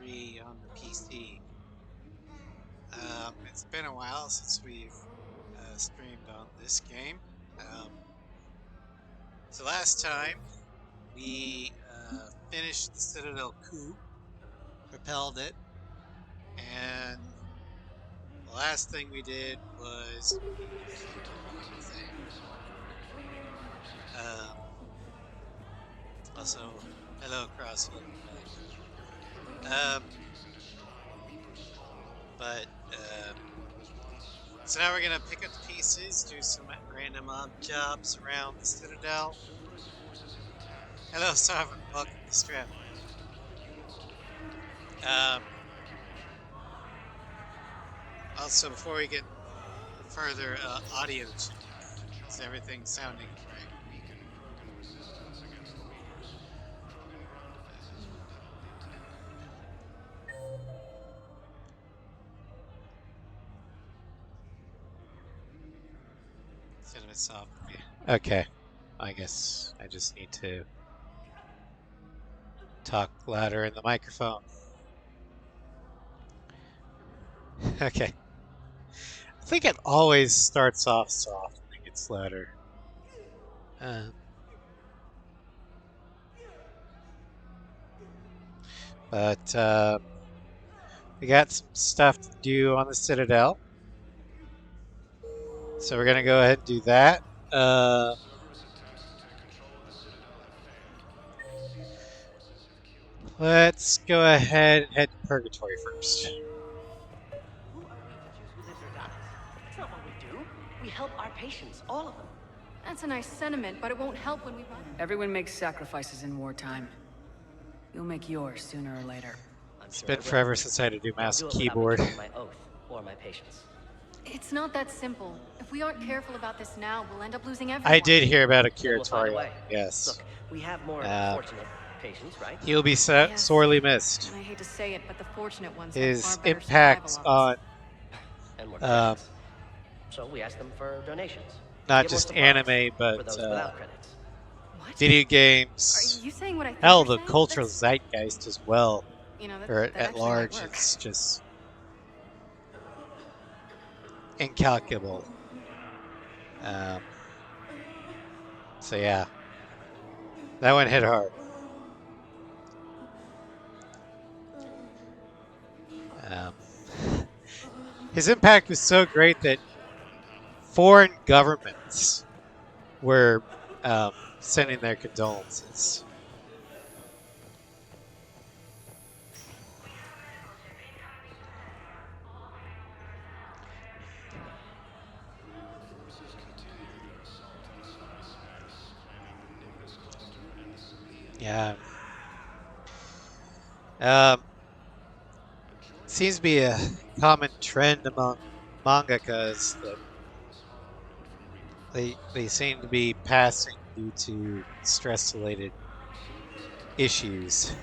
free on the PC. It's been a while since we've streamed on this game. So last time we finished the Citadel coup, repelled it, and the last thing we did was also, hello, Crossy. So now we're gonna pick up the pieces, do some random jobs around the Citadel. Hello, Sovereign. Welcome to Strap. Also, before we get further, audio check. Is everything sounding right? Cinema soft. Okay. I guess I just need to talk louder in the microphone. Okay. I think it always starts off soft and it gets louder. But we got some stuff to do on the Citadel. So we're going to go ahead and do that. Let's go ahead and head to Purgatory first. Who are we to choose who lives or dies? That's not what we do. We help our patients, all of them. That's a nice sentiment, but it won't help when we run. Everyone makes sacrifices in wartime. You'll make yours sooner or later. It's been forever since I had to do mouse and keyboard. My oath or my patience. It's not that simple. If we aren't careful about this now, we'll end up losing everyone. I did hear about a We'll find a curatorial. way. Yes. Look, we have more fortunate patients, right? He'll be sorely missed. And I hate to say it, but the fortunate ones His have far better impact survival on And more patients. So we ask them for donations. not Get more just supplies anime, for but those without credits. What? video Are games. you saying what I think Hell, you're the saying? cultural That's- zeitgeist as well, you know, that, or that at actually might large. work. It's just incalculable. So yeah, that one hit hard. His impact was so great that foreign governments were sending their condolences. Yeah. Seems to be a common trend among mangakas that they seem to be passing due to stress-related issues.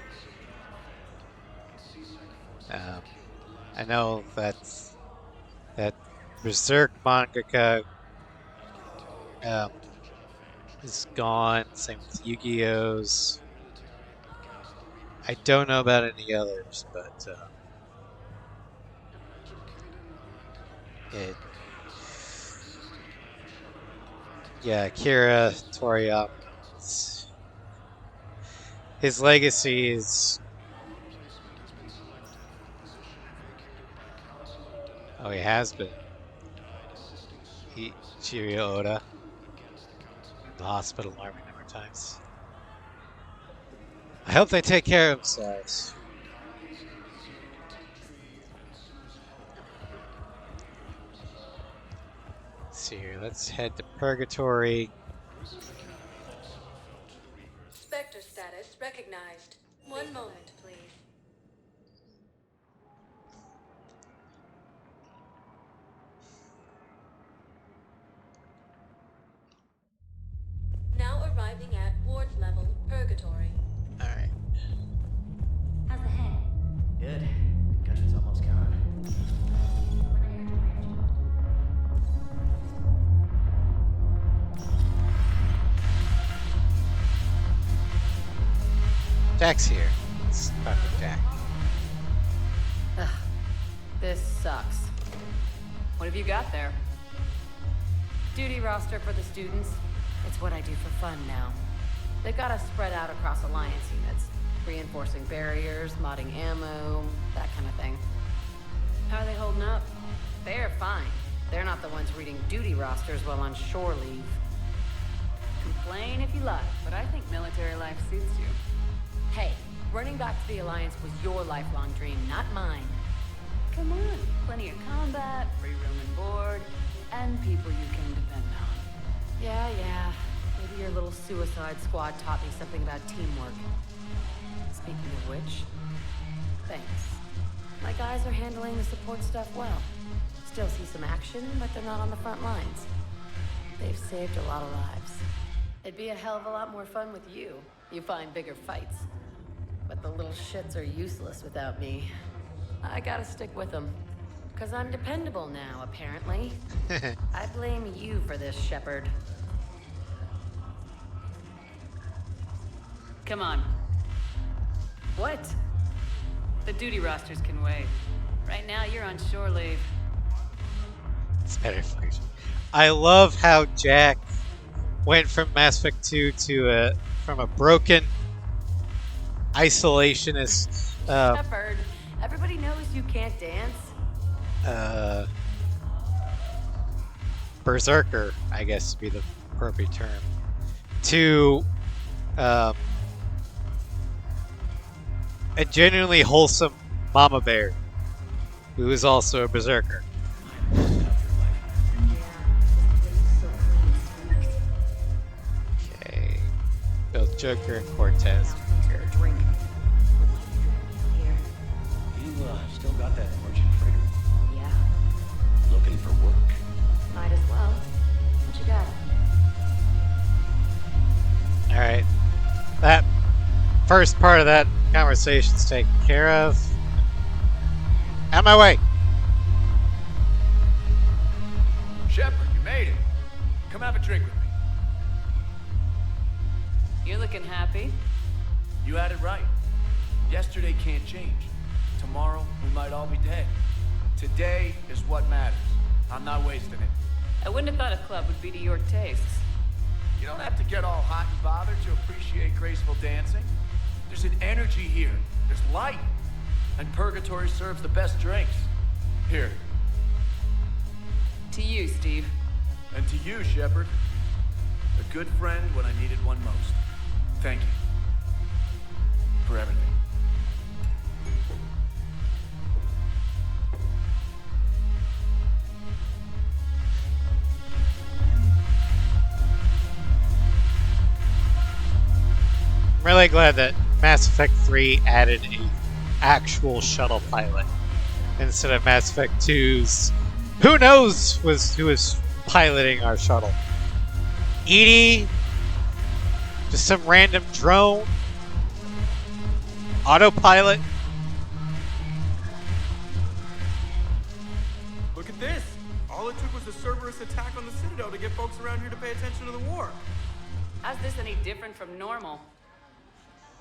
I know that Berserk mangaka is gone. Same with Yu-Gi-Oh's. I don't know about any others, but Akira Toriyama. His legacy is. Oh, he has been. Ichiro Oda. The hospital army a number of times. I hope they take care of themselves. Let's see here. Let's head to Purgatory. Spectre status recognized. One moment, please. Now arriving at ward level Purgatory. All right. How's the head? Good. Concussion's almost gone. Jack's here. Let's talk to Jack. This sucks. What have you got there? Duty roster for the students. It's what I do for fun now. They've got us spread out across Alliance units. Reinforcing barriers, modding ammo, that kind of thing. How are they holding up? They're fine. They're not the ones reading duty rosters while on shore leave. Complain if you like, but I think military life suits you. Hey, running back to the Alliance was your lifelong dream, not mine. Come on, plenty of combat, free room and board, and people you can depend on. Yeah. Maybe your little suicide squad taught me something about teamwork. Speaking of which, thanks. My guys are handling the support stuff well. Still see some action, but they're not on the front lines. They've saved a lot of lives. It'd be a hell of a lot more fun with you. You find bigger fights. But the little shits are useless without me. I gotta stick with them. 'Cause I'm dependable now, apparently. I blame you for this, Shepard. Come on. What? The duty rosters can wait. Right now, you're on shore leave. It's better for you. I love how Jack went from Mass Effect 2 to from a broken isolationist Shepard, everybody knows you can't dance. berserker, I guess would be the appropriate term, to a genuinely wholesome mama bear who is also a berserker. Okay, both Joker and Cortez. You still got that merchant freighter? Yeah, Looking for work? might as well. What you got? Alright. That first part of that conversation's taken care of. Out of my way! Shepard, you made it. Come have a drink with me. You're looking happy. You had it right. Yesterday can't change. Tomorrow, we might all be dead. Today is what matters. I'm not wasting it. I wouldn't have thought a club would be to your tastes. You don't have to get all hot and bothered to appreciate graceful dancing. There's an energy here. There's light. And Purgatory serves the best drinks. Here. To you, Steve. And to you, Shepard. A good friend when I needed one most. Thank you. For everything. I'm really glad that Mass Effect 3 added a actual shuttle pilot instead of Mass Effect 2's who knows who was piloting our shuttle. EDI, just some random drone, autopilot. Look at this. All it took was a Cerberus attack on the Citadel to get folks around here to pay attention to the war. How's this any different from normal?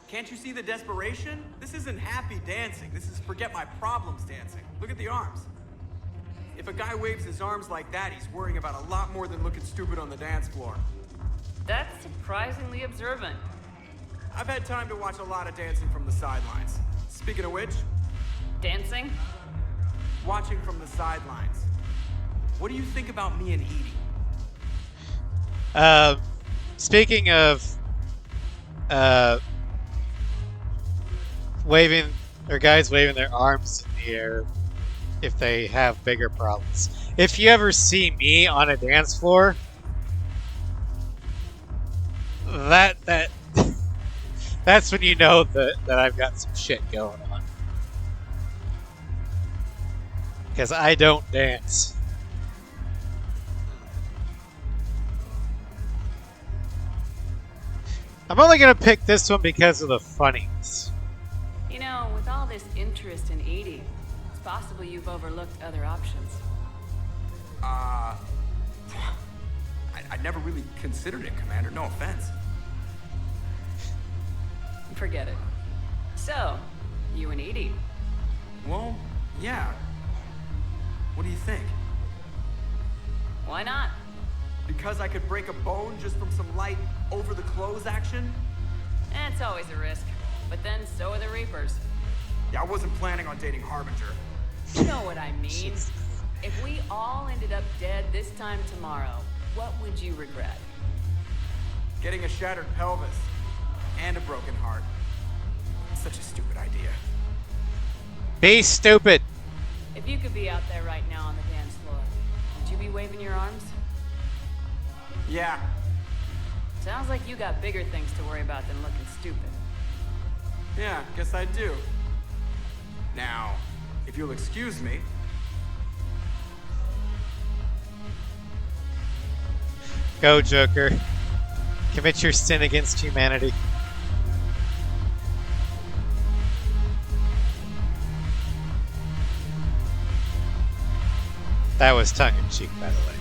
Can't you see the desperation? This isn't happy dancing. This is forget my problems dancing. Look at the arms. If a guy waves his arms like that, he's worrying about a lot more than looking stupid on the dance floor. That's surprisingly observant. I've had time to watch a lot of dancing from the sidelines. Speaking of which, Dancing? watching from the sidelines. What do you think about me and Edie? Speaking of waving, or guys waving their arms in the air if they have bigger problems. If you ever see me on a dance floor, that that's when you know that I've got some shit going on. Because I don't dance. I'm only gonna pick this one because of the funniness. You know, with all this interest in Edie, it's possible you've overlooked other options. I never really considered it, Commander. No offense. Forget it. So, you and Edie. Well, yeah. What do you think? Why not? Because I could break a bone just from some light over-the-clothes action? It's always a risk. But then so are the Reapers. Yeah, I wasn't planning on dating Harbinger. You know what I mean. If we all ended up dead this time tomorrow, what would you regret? Getting a shattered pelvis and a broken heart. Such a stupid idea. Be stupid. If you could be out there right now on the dance floor, would you be waving your arms? Yeah. Sounds like you got bigger things to worry about than looking stupid. Yeah, guess I do. Now, if you'll excuse me. Go, Joker. Commit your sin against humanity. That was tongue-in-cheek, by the way.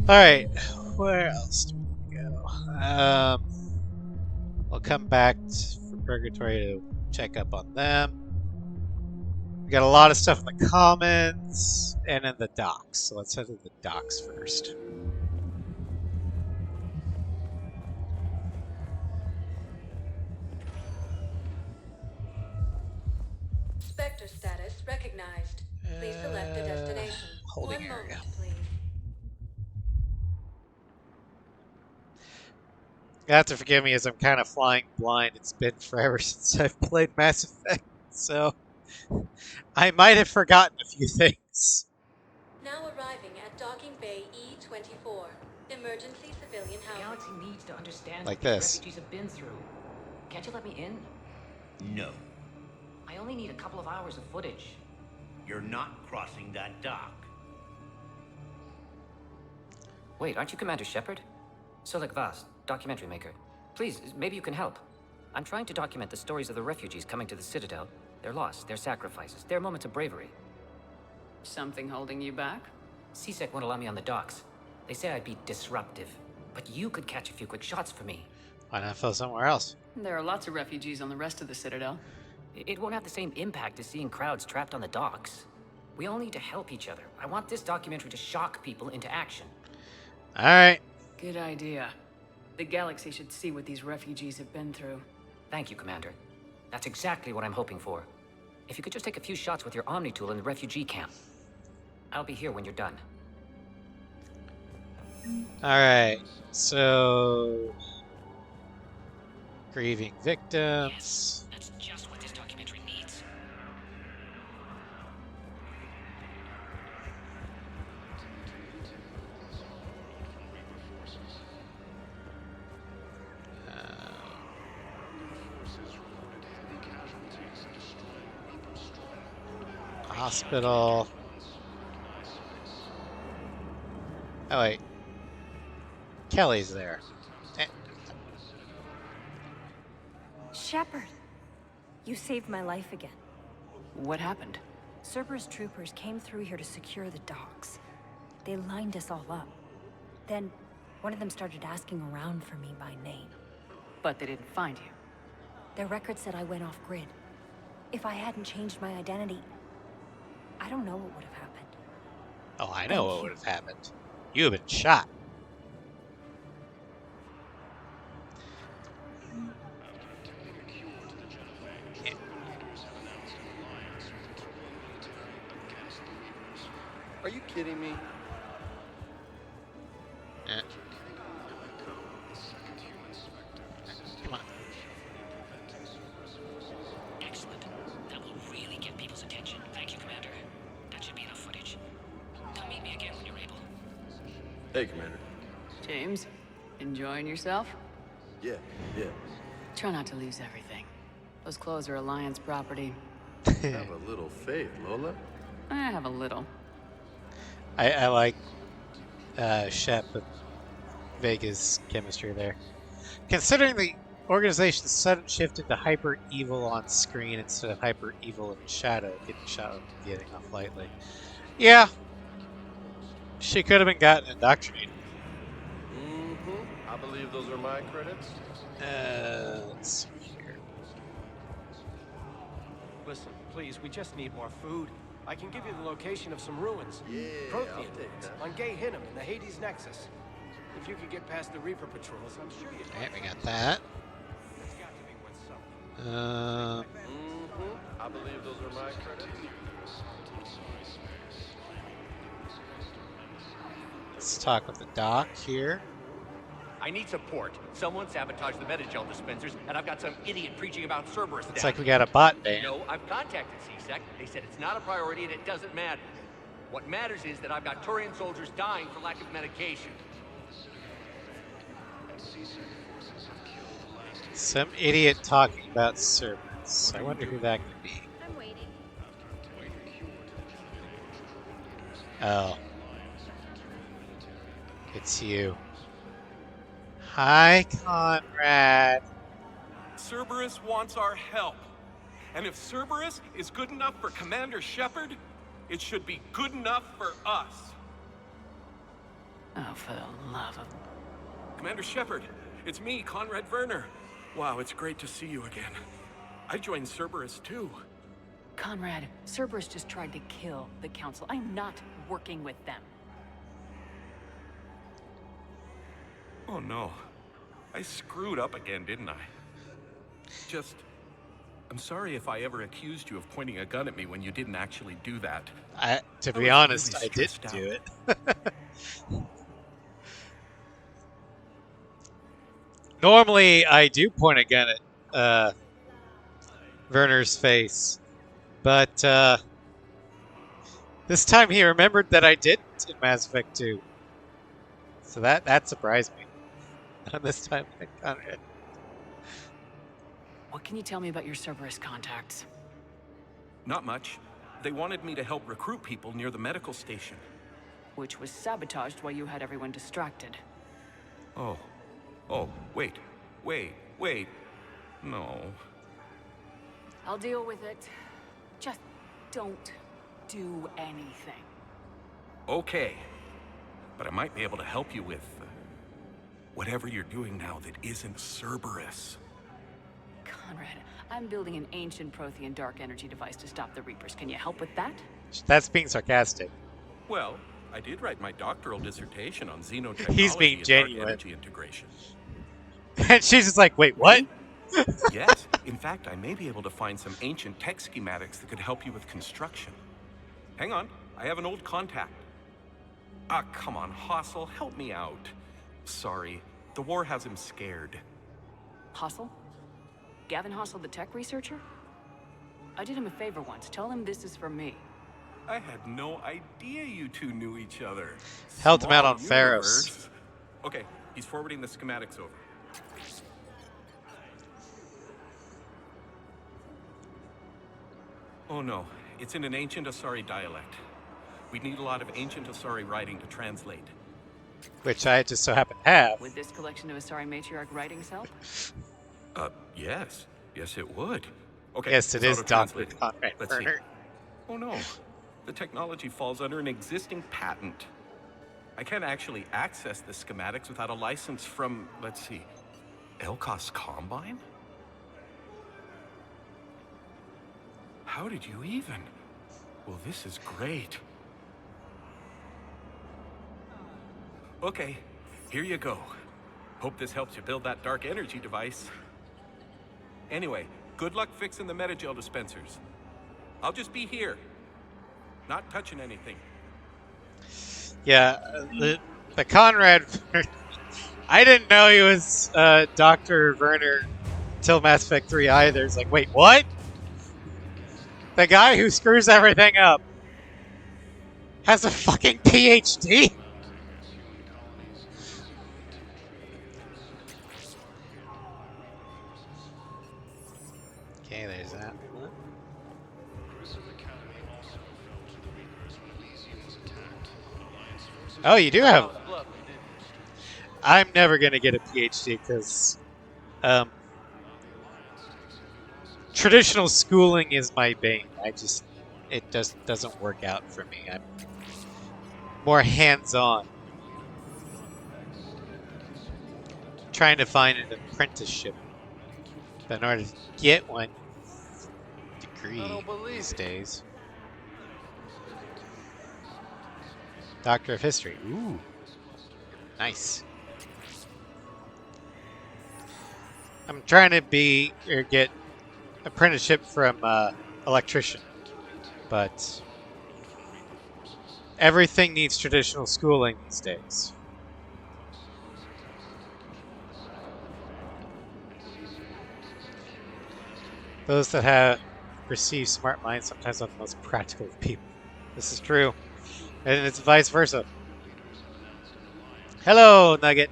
Alright, where else do we go? I'll come back for Purgatory to check up on them. We got a lot of stuff in the commons and in the docks, so let's head to the docks first. Spectre status recognized. Please select a destination. Holding One area. moment, please. You have to forgive me as I'm kind of flying blind. It's been forever since I've played Mass Effect, so I might have forgotten a few things. Now arriving at Docking Bay E-24. Emergency civilian The housing. galaxy needs to understand Like what these this. refugees have been through. Can't you let me in? No, I only need a couple of hours of footage. you're not crossing that dock. Wait, aren't you Commander Shepard? Solik Vast, documentary maker. Please, maybe you can help. I'm trying to document the stories of the refugees coming to the Citadel. Their loss, their sacrifices, their moments of bravery. Something holding you back? CSEC won't allow me on the docks. They say I'd be disruptive. But you could catch a few quick shots for me. Why not go somewhere else? There are lots of refugees on the rest of the Citadel. It won't have the same impact as seeing crowds trapped on the docks. We all need to help each other. I want this documentary to shock people into action. Alright. Good idea. The galaxy should see what these refugees have been through. Thank you, Commander. That's exactly what I'm hoping for. If you could just take a few shots with your Omni tool in the refugee camp. I'll be here when you're done. Alright. So... grieving victims. That's just what this documentary needs. Hospital. Oh wait. Kelly's there. Shepard, you saved my life again. What happened? Cerberus troopers came through here to secure the docks. They lined us all up. Then, one of them started asking around for me by name. But they didn't find you. Their record said I went off-grid. If I hadn't changed my identity, I don't know what would have happened. Oh, I know what would have happened. You have been shot. Are you kidding me? Eh. Come on. Excellent. That will really get people's attention. Thank you, Commander. That should be enough footage. Come meet me again when you're able. Hey, Commander. James, enjoying yourself? Yeah. Try not to lose everything. Those clothes are Alliance property. Have a little faith, Lola. I have a little. I like Shep and Vega's chemistry there. Considering the organization's sudden shift into hyper evil on screen instead of hyper evil in shadow, getting off lightly. Yeah, she could have been gotten indoctrinated. Mm-hmm. I I believe those are my credits. Let's see here. Listen, please, we just need more food. I can give you the location of some ruins. Yeah, Prothean I'll take ruins. that. On Gay Hinnom in the Hades Nexus. If you could get past the Reaper patrols, I'm sure you'd Alright, we got that. That's got to be what's something. I believe those are my credits. Let's talk with the doc here. I need support. Someone sabotaged the Metagel dispensers, and I've got some idiot preaching about Cerberus Looks down like we got a bot ban. No, I've contacted CSEC. They said it's not a priority and it doesn't matter. What matters is that I've got Turian soldiers dying for lack of medication. Some idiot talking about Cerberus. I wonder who that could be. I'm waiting. Oh. It's you. Hi, Conrad. Cerberus wants our help. And if Cerberus is good enough for Commander Shepard, it should be good enough for us. Oh, for the love of... Commander Shepard, it's me, Conrad Werner. Wow, it's great to see you again. I joined Cerberus too. Conrad, Cerberus just tried to kill the Council. I'm not working with them. Oh no. I screwed up again, didn't I? I'm sorry if I ever accused you of pointing a gun at me when you didn't actually do that. To I be was honest, really I didn't stressed do out. it. Normally, I do point a gun at Werner's face, but this time he remembered that I didn't in Mass Effect 2. So that surprised me. And this time, Conrad. What can you tell me about your Cerberus contacts? Not much. They wanted me to help recruit people near the medical station. Which was sabotaged while you had everyone distracted. Oh, wait. No. I'll deal with it. Just don't do anything. Okay. But I might be able to help you with whatever you're doing now that isn't Cerberus. Conrad, I'm building an ancient Prothean dark energy device to stop the Reapers. Can you help with that? That's being sarcastic. Well, I did write my doctoral dissertation on xenotechnology He's being and genuine. dark energy integration. And she's just like, wait, what? Yes. In fact, I may be able to find some ancient tech schematics that could help you with construction. Hang on. I have an old contact. Ah, come on, Hossel, help me out. Sorry. The war has him scared. Hossel? Gavin Hossel, the tech researcher? I did him a favor once. Tell him this is from me. I had no idea you two knew each other. Helped him out on Small Pharos. universe. Okay, he's forwarding the schematics over. Oh no, it's in an ancient Asari dialect. We'd need a lot of ancient Asari writing to translate. Which I just so happen to have. Would this collection of Asari matriarch writings help? Yes. Yes, it would. Okay, Yes, it is Dr. auto-translated. Conrad Let's see. Werner. Oh no, the technology falls under an existing patent. I can't actually access the schematics without a license from, let's see, Elkos Combine? How did you even? Well, this is great. Okay, here you go. Hope this helps you build that dark energy device. Anyway, good luck fixing the Metagel dispensers. I'll just be here. Not touching anything. Yeah, the Conrad. I didn't know he was Dr. Werner till Mass Effect 3 either. It's like, wait, what? The guy who screws everything up has a fucking PhD? Okay, there's that. Oh, you do have. I'm never gonna get a PhD because traditional schooling is my bane. It just doesn't work out for me. I'm more hands-on. trying to find an apprenticeship. But in order to get one degree these days. Doctor of History. Ooh. Nice. I'm trying to get apprenticeship from electrician, but everything needs traditional schooling these days. Those that have received smart minds sometimes are the most practical of people. This is true, and it's vice versa. Hello, Nugget.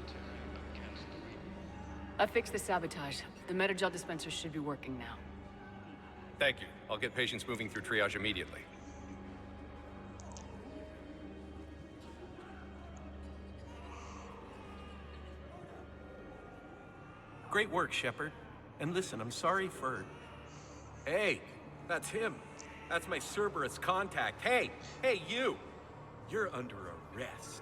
I fixed the sabotage. The metagel dispenser should be working now. Thank you. I'll get patients moving through triage immediately. Great work, Shepard. And listen, I'm sorry for... Hey, that's him. That's my Cerberus contact. Hey, you! You're under arrest.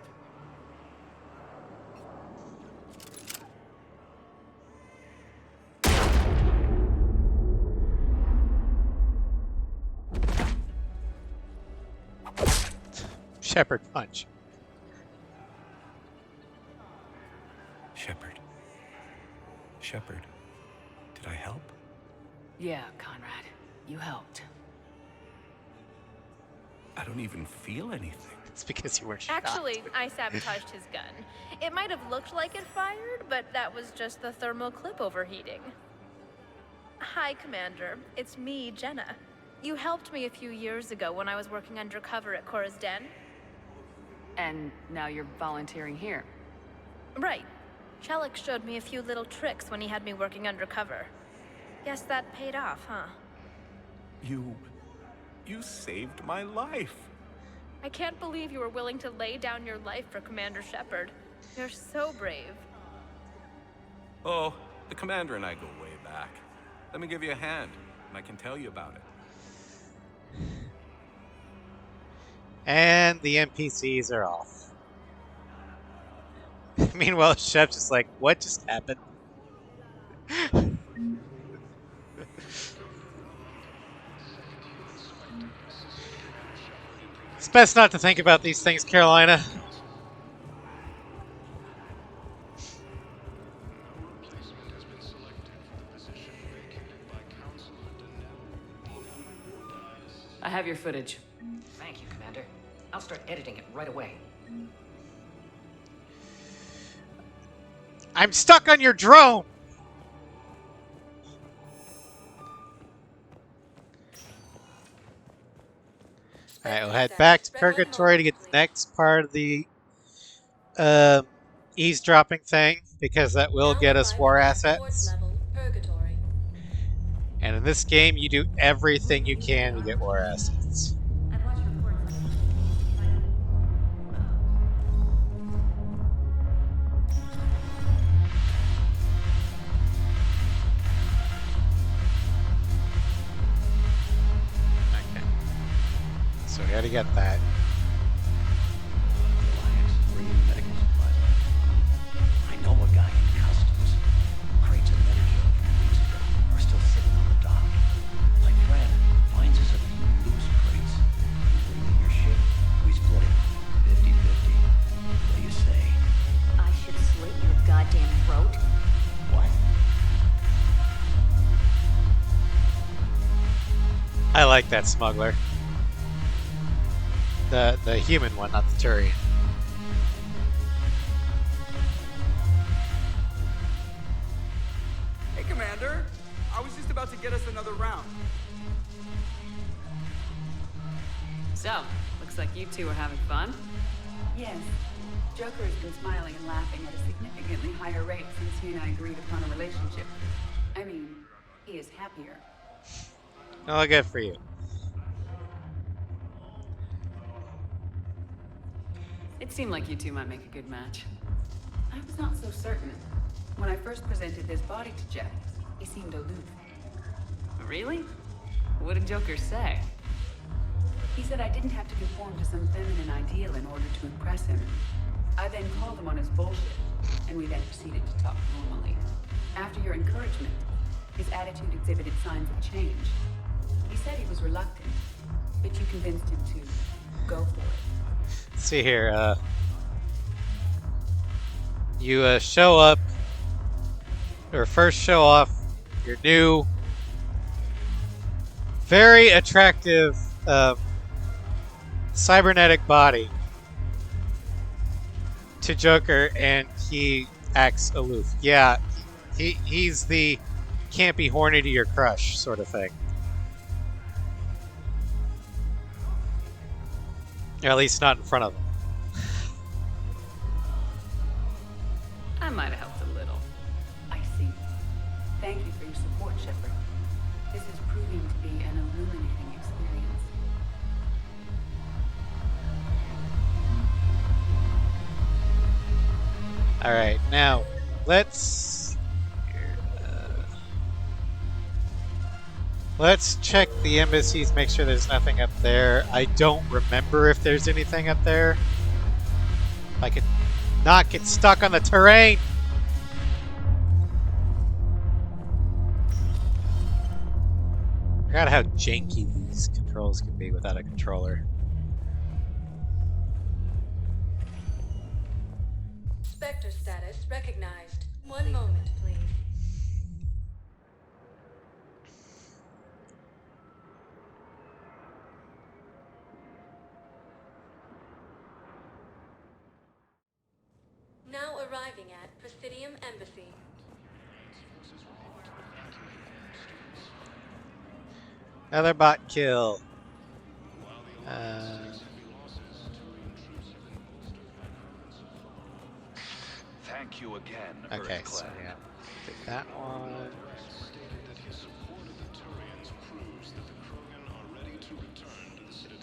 Shepard punch. Shepard, did I help? Yeah, Conrad. You helped. I don't even feel anything. It's because you were shot. Actually, I sabotaged his gun. It might have looked like it fired, but that was just the thermal clip overheating. Hi, Commander. It's me, Jenna. You helped me a few years ago when I was working undercover at Cora's Den. And now you're volunteering here. Right. Shellick showed me a few little tricks when he had me working undercover. Guess that paid off, huh? You saved my life. I can't believe you were willing to lay down your life for Commander Shepard. You're so brave. Oh, the Commander and I go way back. Let me give you a hand, and I can tell you about it. And the NPCs are off. Meanwhile, Shep's just like, what just happened? It's best not to think about these things, Carolina. I have your footage. Thank you, Commander. I'll start editing it right away. I'm stuck on your drone! Alright, we'll head back to Purgatory to get the next part of the eavesdropping thing, because that will get us war assets. And in this game, you do everything you can to get war assets. Okay. So we gotta get that. I know a guy in customs. Crates of metagel from weeks ago are still sitting on the dock. My friend finds us a few loose crates. You bring in your ship, we split it. 50-50. What do you say? I should slit your goddamn throat. What? I like that smuggler. The human one, not the Turian. Hey, Commander. I was just about to get us another round. So, looks like you two are having fun. Yes. Joker has been smiling and laughing at a significantly higher rate since he and I agreed upon a relationship. I mean, he is happier. Oh, good for you. It seemed like you two might make a good match. I was not so certain. When I first presented this body to Jeff, he seemed aloof. Really? What did Joker say? He said I didn't have to conform to some feminine ideal in order to impress him. I then called him on his bullshit, and we then proceeded to talk normally. After your encouragement, his attitude exhibited signs of change. He said he was reluctant, but you convinced him to go for it. Let's see here. You show up, or first show off your new, very attractive cybernetic body to Joker, and he acts aloof. Yeah, he's the can't be horny to your crush sort of thing. Or at least not in front of him. I might have helped a little. I see. Thank you for your support, Shepard. This is proving to be an illuminating experience. Alright, now let's check the embassies, make sure there's nothing up there. I don't remember if there's anything up there. If I could not get stuck on the terrain. I forgot how janky these controls can be without a controller. Spectre status recognized. One moment, please. Now arriving at Presidium Embassy. Another bot kill. Thank you again, Okay, Earth so Clan. yeah, take that one.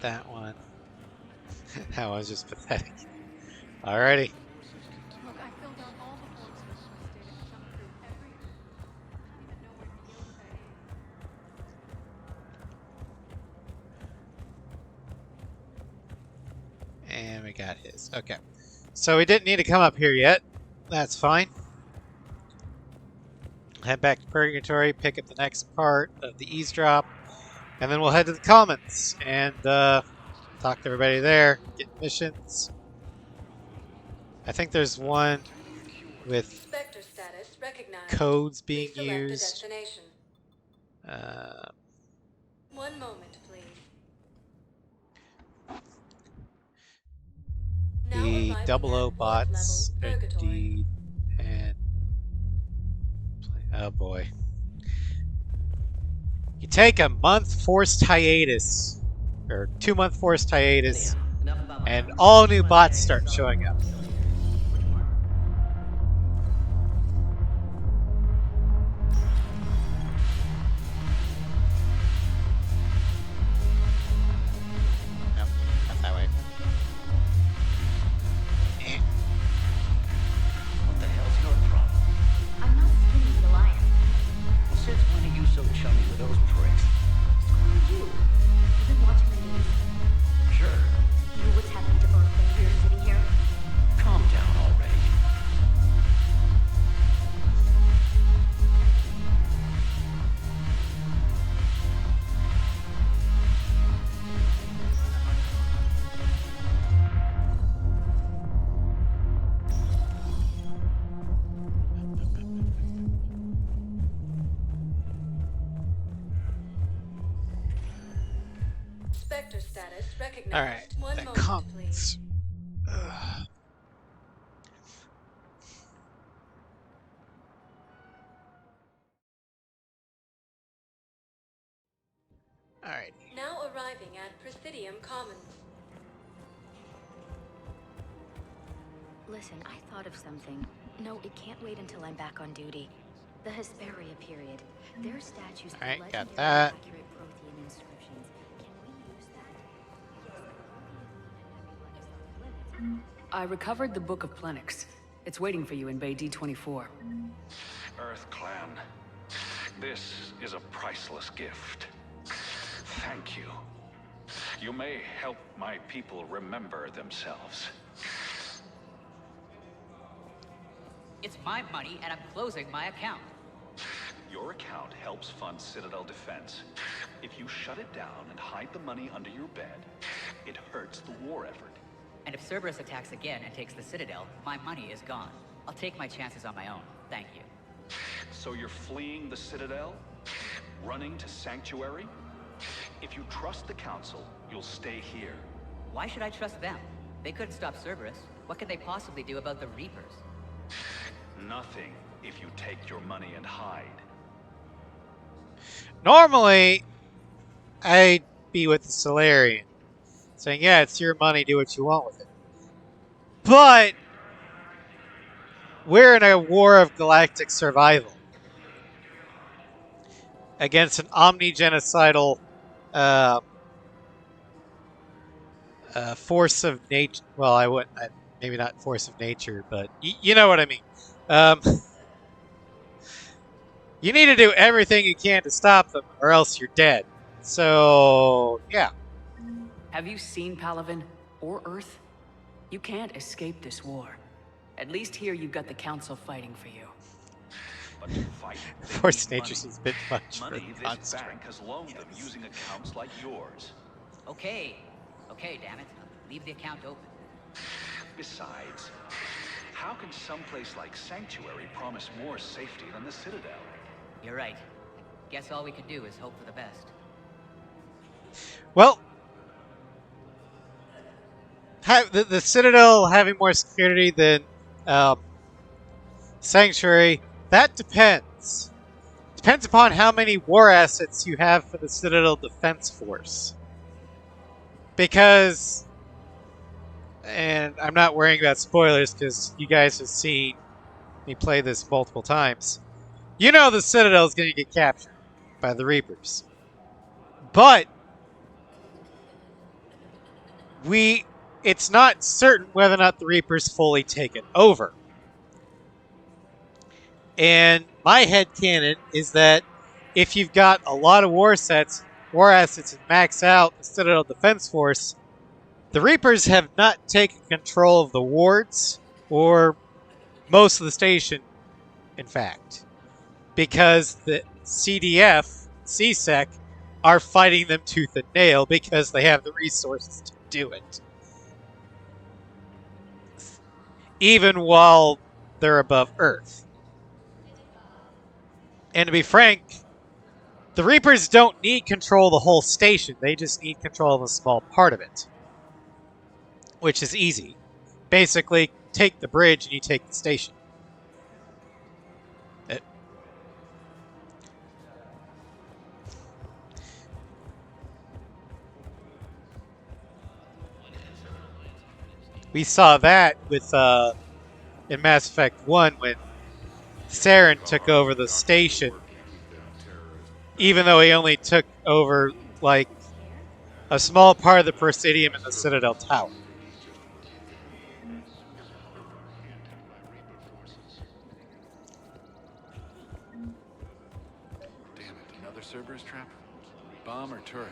That one. That was just pathetic. Alrighty. Look, I filled out all the forms requested and jumped through every... I don't even know where to begin with any. And we got his. Okay. So we didn't need to come up here yet. That's fine. Head back to Purgatory, pick up the next part of the eavesdrop, and then we'll head to the Commons and talk to everybody there, get missions. I think there's one with Spectre status recognized. codes being Please select a used. destination. One moment, please. The Double O bots, indeed, and oh boy. You take a month forced hiatus, or 2-month forced hiatus, and all new bots start showing up. Nope, not that way. What the hell's your problem? I'm not skinny the lion. Well, since when are you so chummy with those pricks? Screw you. You've been watching the news. Sure. You know what's happening to Earth when we're sitting here? Calm down already. Spectre status recognized. All right, One the moment, Commons. please. All right. Now arriving at Presidium Commons. Listen, I thought of something. No, it can't wait until I'm back on duty. The Hesperia period. Their statues have Alright, got legendary that. accurate Prothean inscriptions. Can we use that? I recovered the Book of Plenix. It's waiting for you in Bay D24. Earth Clan, this is a priceless gift. Thank you. You may help my people remember themselves. It's my money, and I'm closing my account. Your account helps fund Citadel defense. If you shut it down and hide the money under your bed, it hurts the war effort. And if Cerberus attacks again and takes the Citadel, my money is gone. I'll take my chances on my own. Thank you. So you're fleeing the Citadel? Running to Sanctuary? If you trust the Council, you'll stay here. Why should I trust them? They couldn't stop Cerberus. What could they possibly do about the Reapers? Nothing if you take your money and hide. Normally, I'd be with the Solarian, saying, yeah, it's your money, do what you want with it. But we're in a war of galactic survival against an omni-genocidal force of nature. Well, I wouldn't. Maybe not force of nature, but you know what I mean. You need to do everything you can to stop them, or else you're dead. So, yeah. Have you seen Palaven or Earth? You can't escape this war. At least here you've got the Council fighting for you. But to fight, Force of nature is a bit much. Money this bank has loaned them using accounts like yours. Okay, damn it. Leave the account open. Besides, how can someplace like Sanctuary promise more safety than the Citadel? You're right. Guess all we can do is hope for the best. Well, the Citadel having more security than Sanctuary, that depends. Depends upon how many war assets you have for the Citadel Defense Force. Because, and I'm not worrying about spoilers because you guys have seen me play this multiple times. You know the Citadel is going to get captured by the Reapers. But it's not certain whether or not the Reapers fully take it over. And my headcanon is that if you've got a lot of war assets and max out the Citadel Defense Force, the Reapers have not taken control of the wards or most of the station, in fact. Because the CDF, CSEC, are fighting them tooth and nail because they have the resources to do it. Even while they're above Earth. And to be frank, the Reapers don't need control of the whole station. They just need control of a small part of it. Which is easy. Basically, take the bridge and you take the station. We saw that with in Mass Effect 1 when Saren took over the station, even though he only took over like a small part of the Presidium and the Citadel Tower. Damn it, another Cerberus trap? Bomb or turret?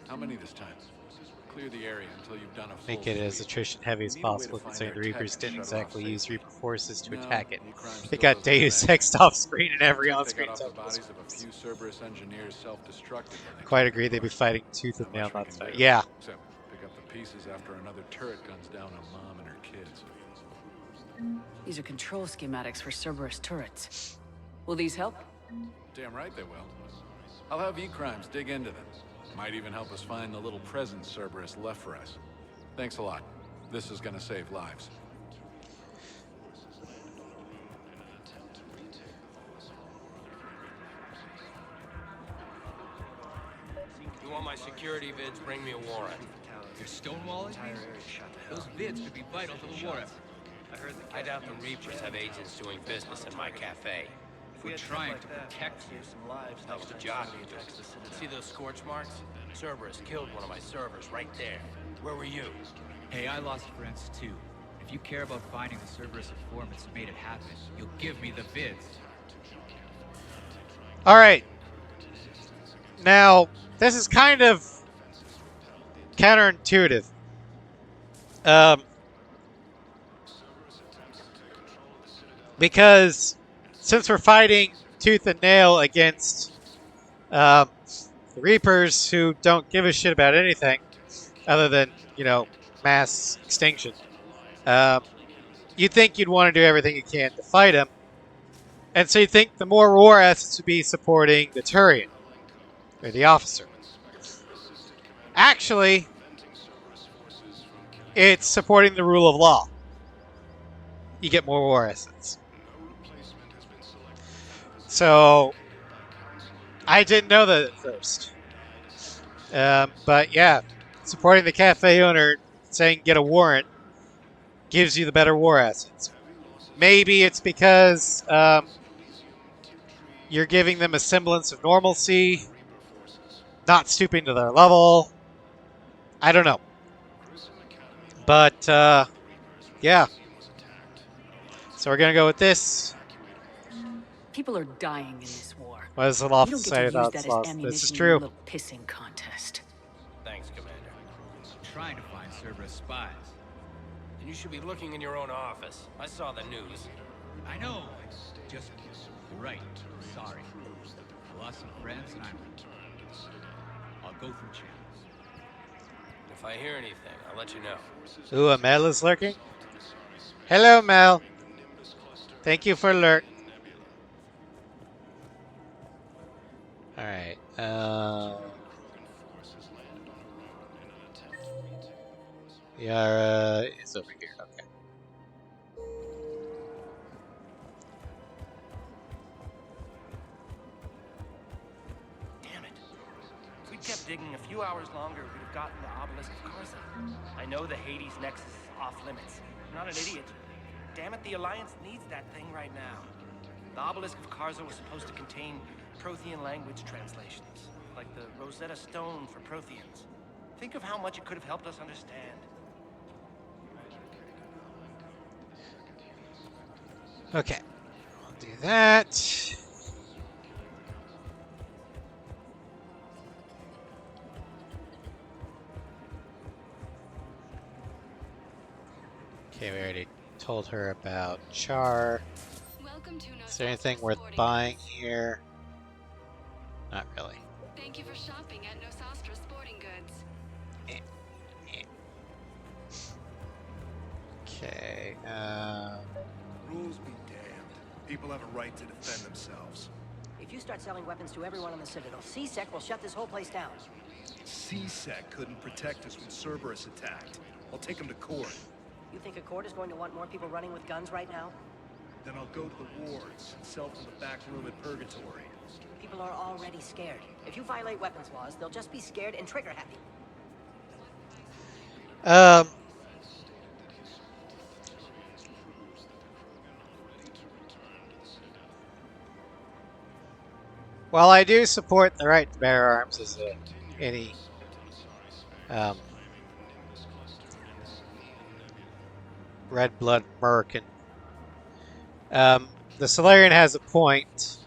How many this time? Clear the area until you've done a full Make it as sweep. attrition heavy as We need a way possible, to find considering the their tech Reapers and didn't shut it off exactly use safely. Reaper forces to No, attack it. E-crime It still got doesn't Deus have Exed off screen and every Looks like on-screen they got off the time. bodies of a few Cerberus engineers self-destructed. Quite agree, they'd be fighting tooth and nail. Not much Not we fight. can do, Yeah. except pick up the pieces after another turret guns down on Mom and her kids. These are control schematics for Cerberus turrets. Will these help? Damn right they will. I'll have E-crimes dig into them. Might even help us find the little present Cerberus left for us. Thanks a lot. This is gonna save lives. You want my security vids, bring me a warrant. You're stonewalling these? Those vids could be vital to the war effort. I doubt the Reapers have agents doing business in my cafe. If we're trying to protect you, That was the job you did. See those scorch marks? Cerberus killed one of my servers right there. Where were you? hey, I lost friends too. If you care about finding the Cerberus informants who made it happen, you'll give me the vids. Alright. Now, this is kind of counterintuitive. Because since we're fighting tooth and nail against the Reapers who don't give a shit about anything other than, mass extinction, you'd think you'd want to do everything you can to fight them. And so you think the more war assets would be supporting the Turian, or the officer. Actually, it's supporting the rule of law. You get more war assets. So, I didn't know that at first. But yeah, supporting the cafe owner, saying get a warrant, gives you the better war assets. Maybe it's because you're giving them a semblance of normalcy, not stooping to their level. I don't know. But, yeah. So we're going to go with this. People are dying in this war. What is the You lawful don't get society to use thoughts that as lost? This ammunition is in true. your little pissing contest. Thanks, Commander. I'm trying to find Cerberus spies. And you should be looking in your own office. I saw the news. I know. Just, you're right. Sorry. I lost some friends and I'll go through channels. If I hear anything, I'll let you know. Ooh, a Mel is lurking? Hello, Mel. Thank you for lurk. Alright, Yara is over here, okay. Damn it. If we'd kept digging a few hours longer, we'd have gotten the obelisk of Karza. I know the Hades nexus is off limits. I'm not an idiot. Damn it, the Alliance needs that thing right now. The obelisk of Karza was supposed to contain Prothean language translations, like the Rosetta Stone for Protheans. Think of how much it could have helped us understand. Okay, I'll do that. Okay, we already told her about Char. Is there anything worth buying here? Not really. Thank you for shopping at Nosastra Sporting Goods. Okay, Rules be damned. People have a right to defend themselves. If you start selling weapons to everyone on the Citadel, CSEC will shut this whole place down. CSEC couldn't protect us when Cerberus attacked. I'll take them to court. You think a court is going to want more people running with guns right now? Then I'll go to the wards and sell from the back room at Purgatory. People are already scared. If you violate weapons laws, they'll just be scared and trigger happy. While I do support the right to bear arms as any red blood American, the Solarian has a point.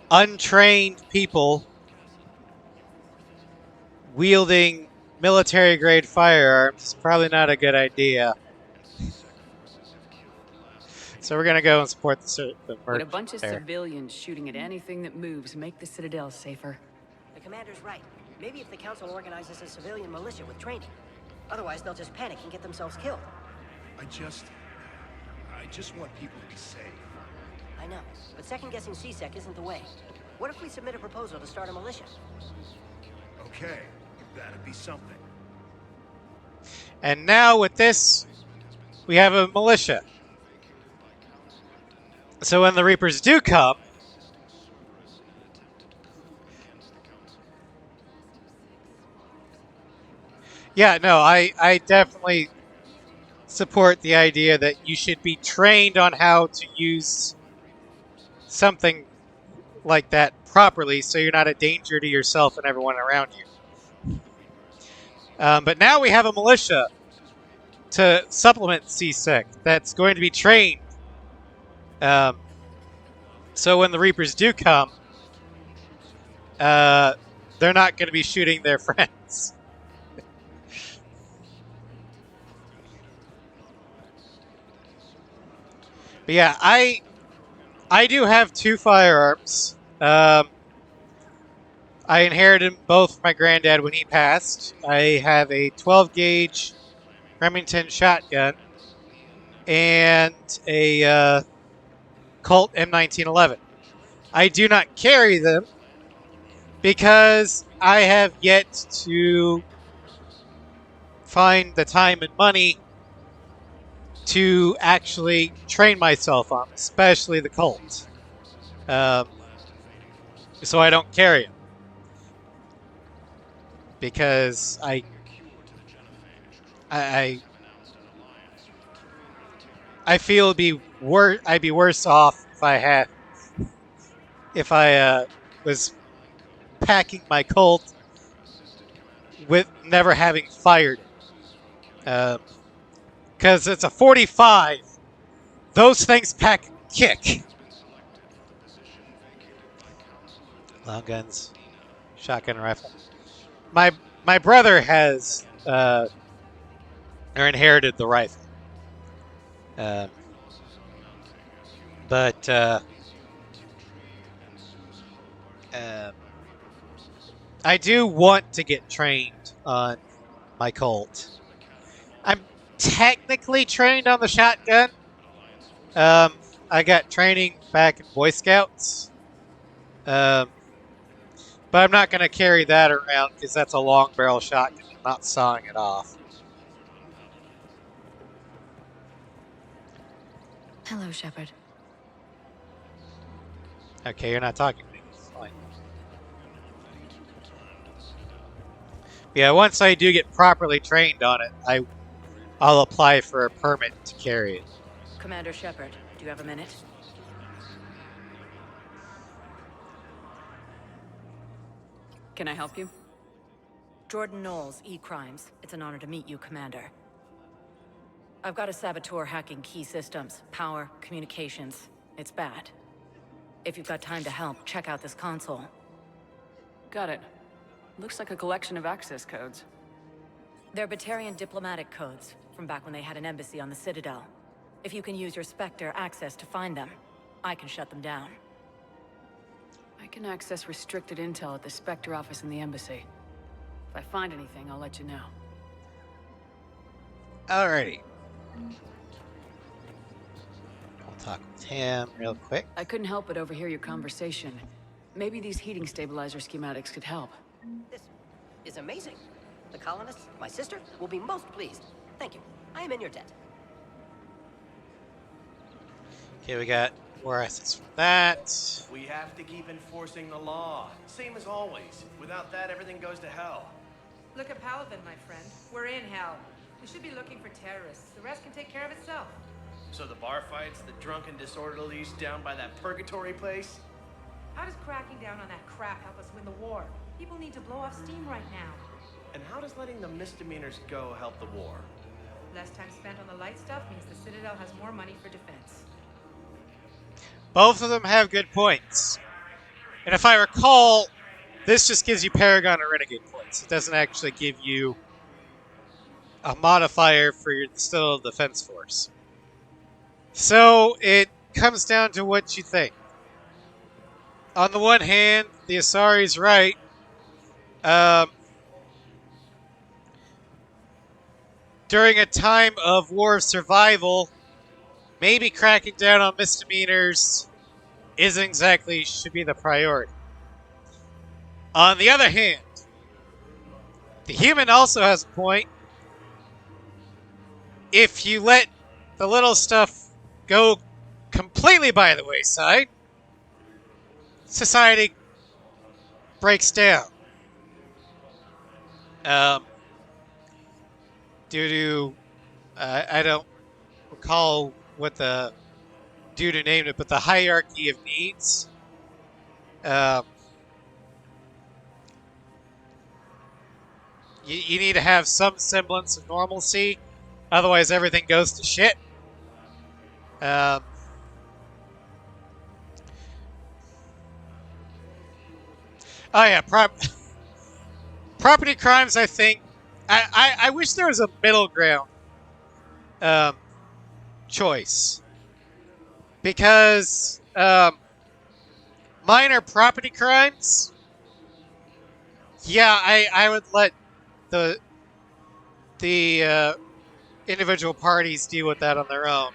Untrained people wielding military-grade firearms is probably not a good idea. So we're gonna go and support the Would a bunch of there. civilians shooting at anything that moves make the Citadel safer? The commander's right. Maybe if the council organizes a civilian militia with training. Otherwise, they'll just panic and get themselves killed. I just want people to be safe. I know, but second-guessing CSEC isn't the way. What if we submit a proposal to start a militia? Okay, that'd be something. And now with this, we have a militia. So when the Reapers do come, yeah, no, I definitely support the idea that you should be trained on how to use something like that properly so you're not a danger to yourself and everyone around you. But now we have a militia to supplement CSEC that's going to be trained. So when the Reapers do come, they're not going to be shooting their friends. But yeah, I do have 2 firearms. I inherited them both from my granddad when he passed. I have a 12 gauge Remington shotgun and a Colt M1911. I do not carry them because I have yet to find the time and money to actually train myself on, especially the Colt. So I don't carry them because I I feel I'd be worse off if I was packing my Colt with never having fired it. Because it's a 45. Those things pack kick. Long guns, shotgun rifle. My brother has or inherited the rifle, but I do want to get trained on my Colt. I'm technically trained on the shotgun. I got training back in Boy Scouts. But I'm not going to carry that around because that's a long barrel shotgun. I'm not sawing it off. Hello, Shepard. Okay, you're not talking to me. Fine. Yeah, once I do get properly trained on it, I'll apply for a permit to carry it. Commander Shepard, do you have a minute? Can I help you? Jordan Knowles, E-Crimes. It's an honor to meet you, Commander. I've got a saboteur hacking key systems, power, communications. It's bad. If you've got time to help, check out this console. Got it. Looks like a collection of access codes. They're Batarian diplomatic codes, from back when they had an embassy on the Citadel. If you can use your Spectre access to find them, I can shut them down. I can access restricted intel at the Spectre office in the embassy. If I find anything, I'll let you know. Alrighty. I'll talk with him real quick. I couldn't help but overhear your conversation. Maybe these heating stabilizer schematics could help. This is amazing. The colonists, my sister, will be most pleased. Thank you. I am in your debt. Okay, we got more assets from that. We have to keep enforcing the law. Same as always. Without that, everything goes to hell. Look at Paladin, my friend. We're in hell. We should be looking for terrorists. The rest can take care of itself. So the bar fights, the drunken disorderlies down by that purgatory place? How does cracking down on that crap help us win the war? People need to blow off steam right now. And how does letting the misdemeanors go help the war? Less time spent on the light stuff means the Citadel has more money for defense. Both of them have good points. And if I recall, this just gives you Paragon or Renegade points. It doesn't actually give you a modifier for your Citadel Defense Force. So it comes down to what you think. On the one hand, the Asari's right. During a time of war of survival, maybe cracking down on misdemeanors isn't exactly should be the priority. On the other hand, the human also has a point. If you let the little stuff go completely by the wayside, society breaks down. Due to, I don't recall what the dude who named it, but the hierarchy of needs. You need to have some semblance of normalcy, otherwise everything goes to shit. Oh yeah, property crimes. I think I wish there was a middle ground choice. Because minor property crimes, yeah, I would let the individual parties deal with that on their own,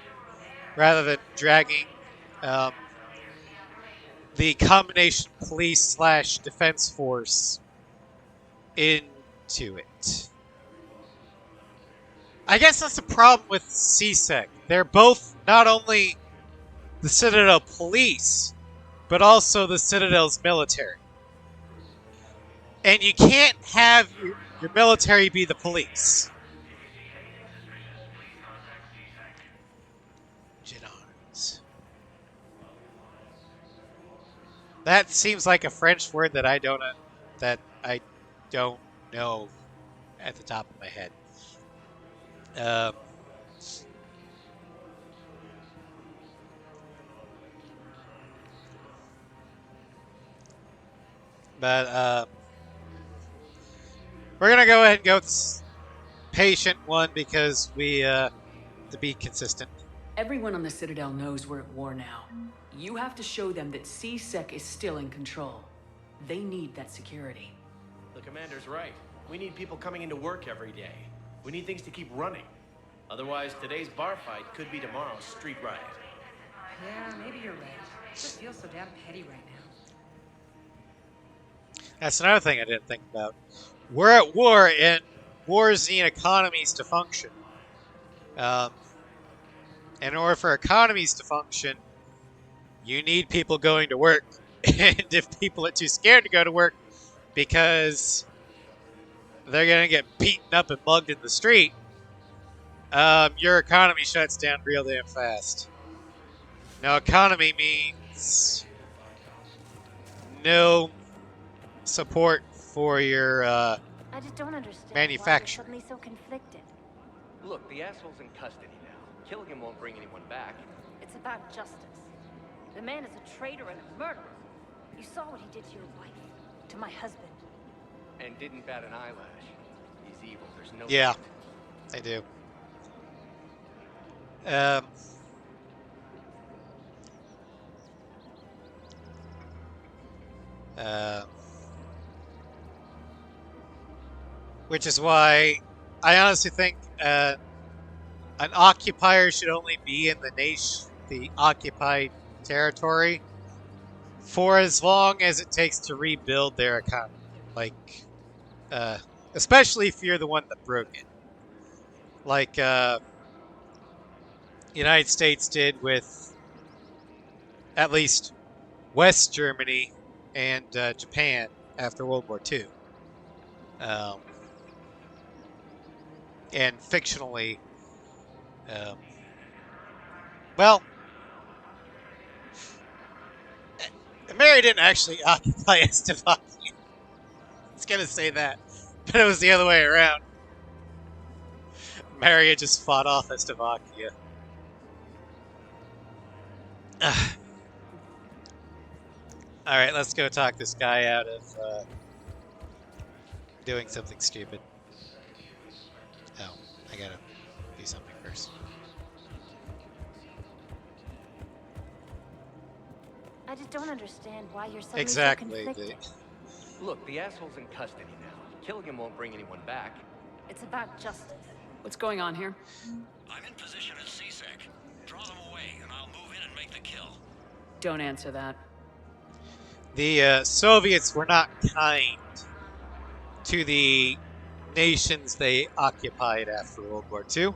rather than dragging um, the combination police slash defense force into it. I guess that's the problem with CSEC. They're both not only the Citadel police, but also the Citadel's military. And you can't have your military be the police. Genars. That seems like a French word that I don't know at the top of my head. But we're gonna go ahead and go with this patient one because we to be consistent. Everyone on the Citadel knows we're at war now. You have to show them that CSEC is still in control. They need that security. The commander's right. We need people coming into work every day. We need things to keep running. Otherwise, today's bar fight could be tomorrow's street riot. Yeah, maybe you're right. It just feels so damn petty right now. That's another thing I didn't think about. We're at war, and wars need economies to function. In order for economies to function, you need people going to work. And if people are too scared to go to work because they're going to get beaten up and mugged in the street, your economy shuts down real damn fast. Now, economy means no support for your I just don't understand manufacturing. why you're suddenly so conflicted. Look, the asshole's in custody now. Killing him won't bring anyone back. It's about justice. The man is a traitor and a murderer. You saw what he did to your wife, to my husband. And didn't bat an eyelash. He's evil. There's no... Yeah, I do. Which is why I honestly think an occupier should only be in the occupied territory for as long as it takes to rebuild their economy. Like, especially if you're the one that broke it. Like, United States did with at least West Germany and Japan after World War II. And fictionally, well, Mary didn't actually occupy Slovakia. I was gonna say that, but it was the other way around. Mary had just fought off Slovakia. Alright, let's go talk this guy out of doing something stupid. Oh, I gotta do something first. I just don't understand why you're suddenly Exactly. so conflicted. Look, the asshole's in custody now. Killing him won't bring anyone back. It's about justice. What's going on here? I'm in position at CSEC. Draw them away, and I'll move in and make the kill. Don't answer that. The Soviets were not kind to the nations they occupied after World War II.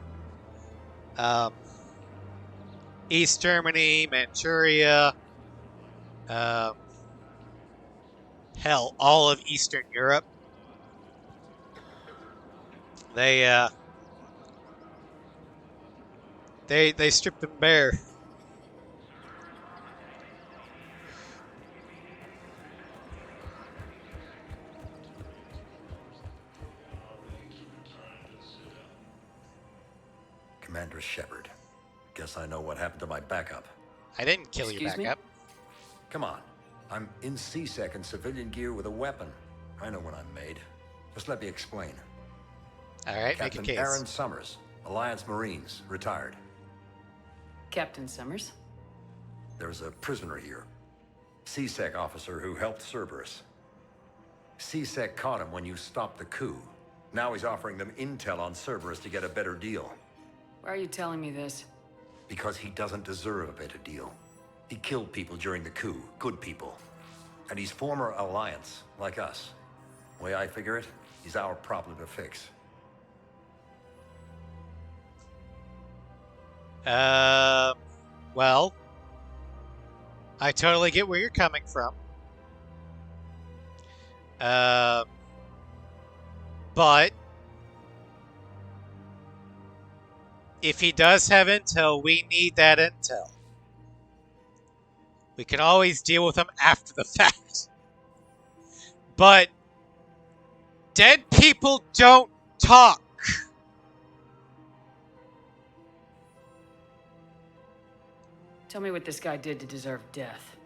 East Germany, Manchuria, hell, all of Eastern Europe. They stripped them bare. Commander Shepard. Guess I know what happened to my backup. I didn't kill your backup. Come on. I'm in CSEC in civilian gear with a weapon. I know when I'm made. Just let me explain. All right, Captain make a case. Aaron Summers, Alliance Marines, retired. Captain Summers? There's a prisoner here. CSEC officer who helped Cerberus. CSEC caught him when you stopped the coup. Now he's offering them intel on Cerberus to get a better deal. Why are you telling me this? Because he doesn't deserve a better deal. He killed people during the coup, good people. And he's former Alliance, like us. The way I figure it, he's our problem to fix. Well, I totally get where you're coming from. But if he does have intel, we need that intel. We can always deal with him after the fact. But dead people don't talk. Tell me what this guy did to deserve death.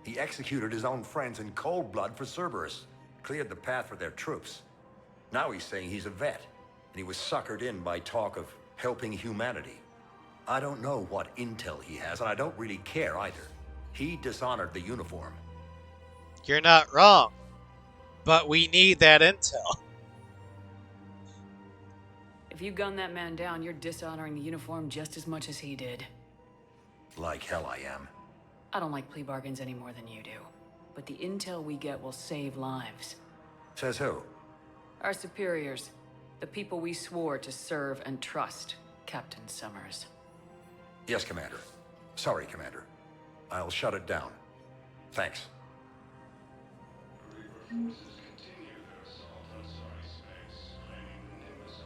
He executed his own friends in cold blood for Cerberus. Cleared the path for their troops. Now he's saying he's a vet. And he was suckered in by talk of helping humanity. I don't know what intel he has, and I don't really care either. He dishonored the uniform. You're not wrong. But we need that intel. If you gun that man down, you're dishonoring the uniform just as much as he did. Like hell I am. I don't like plea bargains any more than you do. But the intel we get will save lives. Says who? Our superiors. The people we swore to serve and trust, Captain Summers. Yes, Commander. Sorry, Commander. I'll shut it down. Thanks.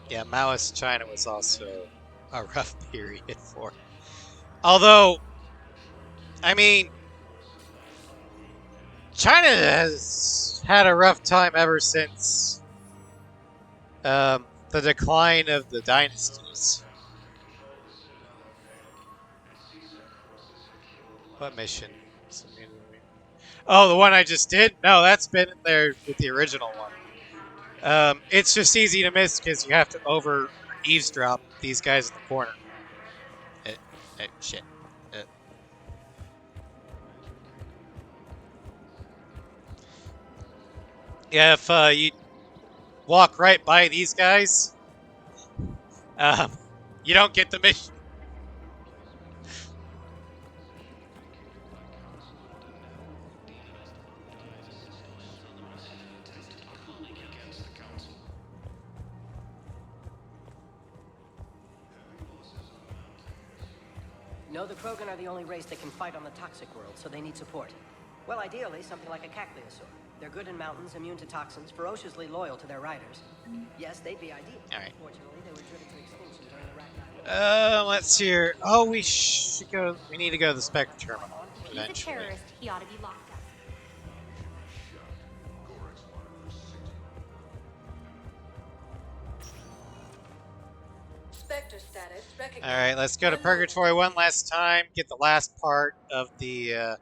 Yeah, Maoist China was also a rough period for. Although, I mean, China has had a rough time ever since the decline of the dynasties. What mission? Oh, the one I just did? No, that's been in there with the original one. It's just easy to miss because you have to over eavesdrop these guys in the corner. Shit. Yeah, if you walk right by these guys, you don't get the mission. No, the Krogan are the only race that can fight on the toxic world, so they need support. Well, ideally, something like a cacliosaur. They're good in mountains, immune to toxins, ferociously loyal to their riders. Yes, they'd be ideal. All right. Fortunately, they were driven to extinction during the Ragnarok. Let's see here. Oh, we should go. We need to go to the Spectre terminal If he's a eventually. terrorist, he ought to be locked up. Spectre status recognized. All right, let's go to Purgatory one last time. Get the last part of the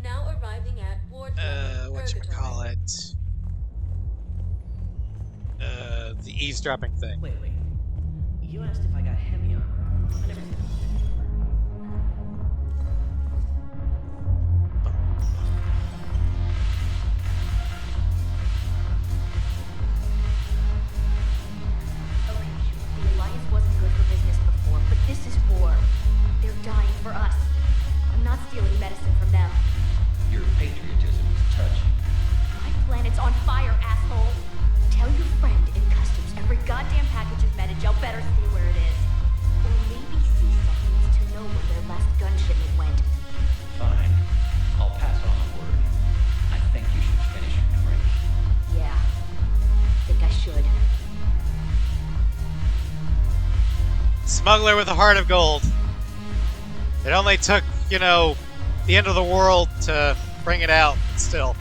Now arriving at Ward whatchamacallit? The eavesdropping thing. Wait. You asked if I got heavy armor. I never said. Okay, the Alliance wasn't good for business before, but this is war. They're dying for us. I'm not stealing medicine from them. Your patriotism is touching. My planet's on fire, asshole. Tell your friend in customs every goddamn package of Medi-gel better stay where it is. Or maybe CSEC needs to know where their last gun shipment went. Fine. I'll pass on the word. I think you should finish your drink. Yeah. Think I should. Smuggler with a heart of gold. It only took, the end of the world to bring it out, but still.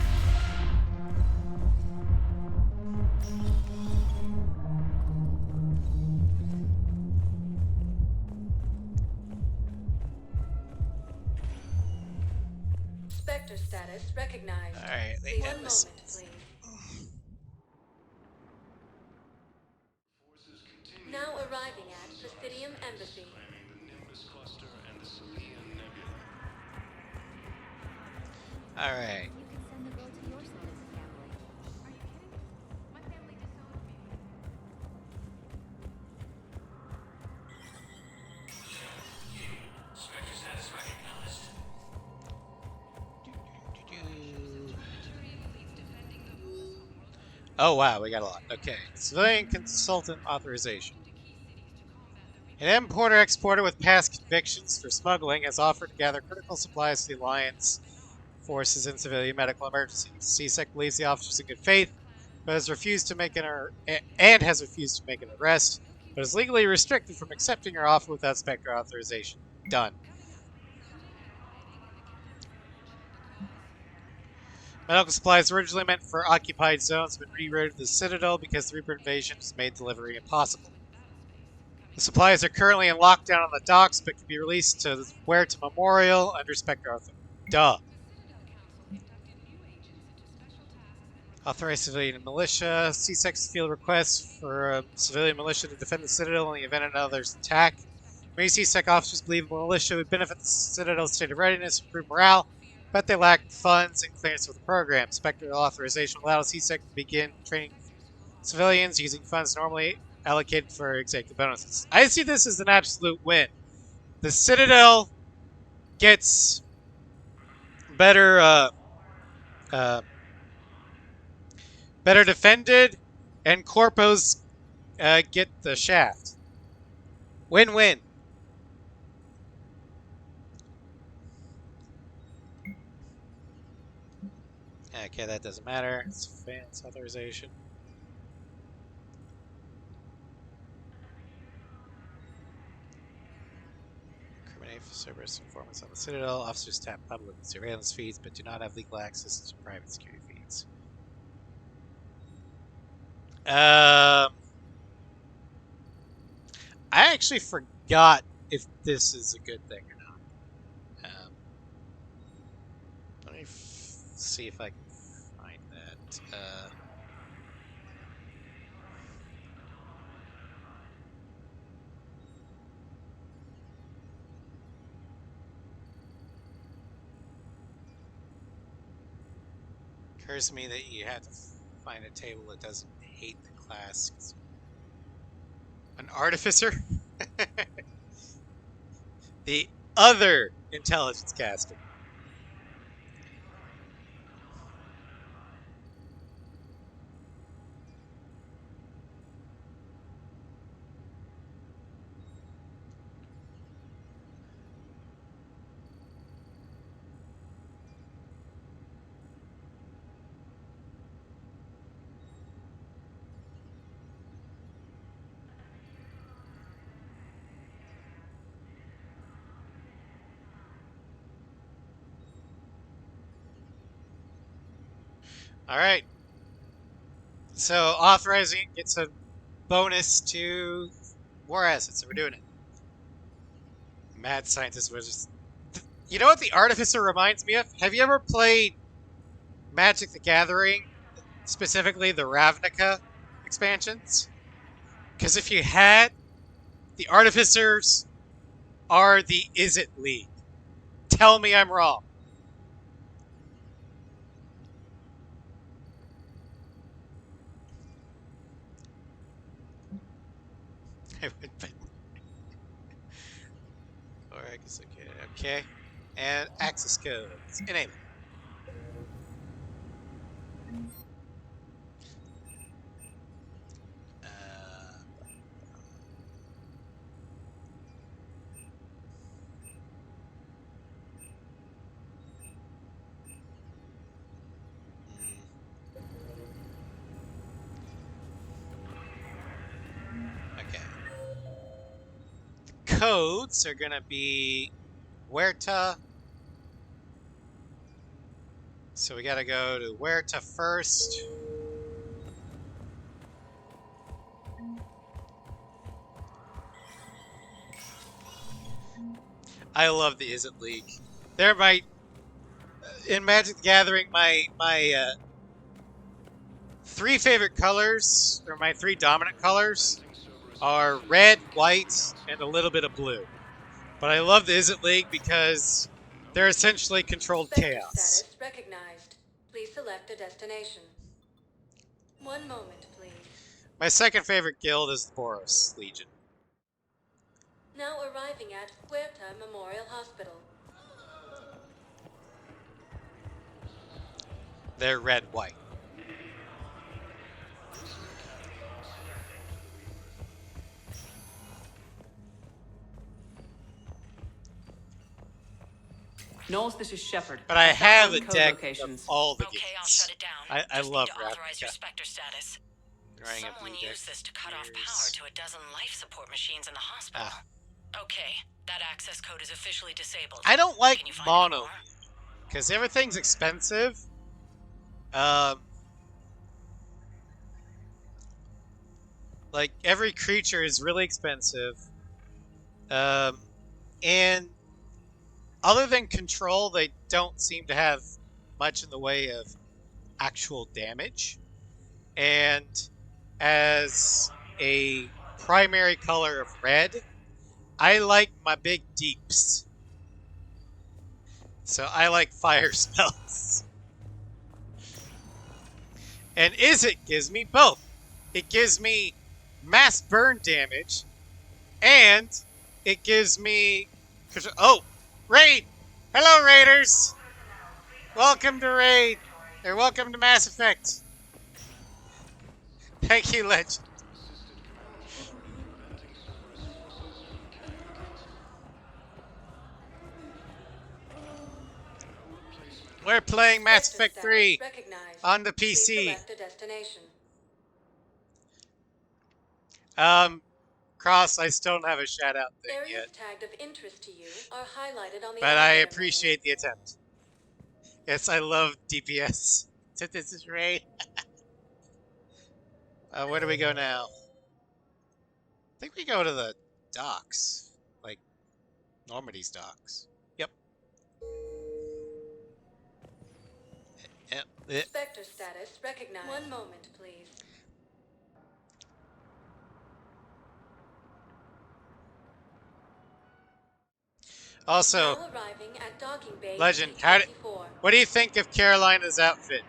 Spectre status recognized. All right, they One end this. moment, please. Now arriving at Presidium Embassy. All right. You can send the girl to your side of the family. Are you kidding? My family disowned me. Oh wow, we got a lot. Okay. Civilian consultant authorization. An importer-exporter with past convictions for smuggling has offered to gather critical supplies to the Alliance forces in civilian medical emergencies. CSEC believes the officers in good faith, but has refused to make an arrest, but is legally restricted from accepting her offer without Spectre authorization. Done. Medical supplies originally meant for occupied zones have been rerouted to the Citadel because the Reaper invasion has made delivery impossible. The supplies are currently in lockdown on the docks, but can be released to Huerta Memorial under Spectre authority. Duh. Authorized civilian militia. C-Sex field requests for a civilian militia to defend the Citadel in the event of another's attack. Many C-Sec officers believe the militia would benefit the Citadel's state of readiness and improve morale, but they lack funds and clearance for the program. Spectre authorization allows C-Sec to begin training civilians using funds normally allocated for executive bonuses. I see this as an absolute win. The Citadel gets better better defended, and corpos get the shaft. Win-win. Okay, that doesn't matter. It's fans authorization. Incriminate for Cerberus informants on the Citadel. Officers tap public surveillance feeds, but do not have legal access to private security feeds. I actually forgot if this is a good thing or not. Let me see if I can find that. Occurs to me that you have to find a table that doesn't hate the class. An artificer? The other intelligence caster. All right. So authorizing it gets a bonus to war assets, so we're doing it. Mad scientist was just. You know what the artificer reminds me of? Have you ever played Magic the Gathering, specifically the Ravnica expansions? Because if you had, the artificers are the Is It League. Tell me I'm wrong. Or I guess okay. And access codes. Enable. Okay. The codes are gonna be Huerta. So we gotta go to Huerta first. I love the Is It League. They're my in Magic the Gathering. My three favorite colors, or my three dominant colors, are red, white, and a little bit of blue. But I love the Is It League because They're essentially controlled Spectre chaos. status recognized. Please select a destination. One moment, please. My second favorite guild is the Boros Legion. Now arriving at Huerta Memorial Hospital. They're red-white. Knowles, this is Shepard. But I have a Code deck locations. of all the Okay, games. I'll shut it down. I love Need to authorize your Ravnica. Spectre status. Drawing a Someone blue deck. used this to cut off power to a dozen life support machines in the hospital. Okay, that access code is officially disabled. I don't like Can you find mono because everything's expensive. Like every creature is really expensive. And other than control, they don't seem to have much in the way of actual damage. And as a primary color of red, I like my big deeps. So I like fire spells. And Izzet gives me both. It gives me mass burn damage, and it gives me... Oh! Raid! Hello, Raiders! Welcome to Raid! Or welcome to Mass Effect. Thank you, Legend. We're playing Mass Effect 3 on the PC. Cross, I still don't have a shout out thing Areas yet. tagged of interest to you are highlighted on the But I area appreciate the attempt. Yes, I love DPS. This is Raid. Where do we go now? I think we go to the docks. Like, Normandy's docks. Yep. Yep. Spectre status recognized. One moment, please. Also, Now arriving at docking bay Legend, T24. what do you think of Carolina's outfit?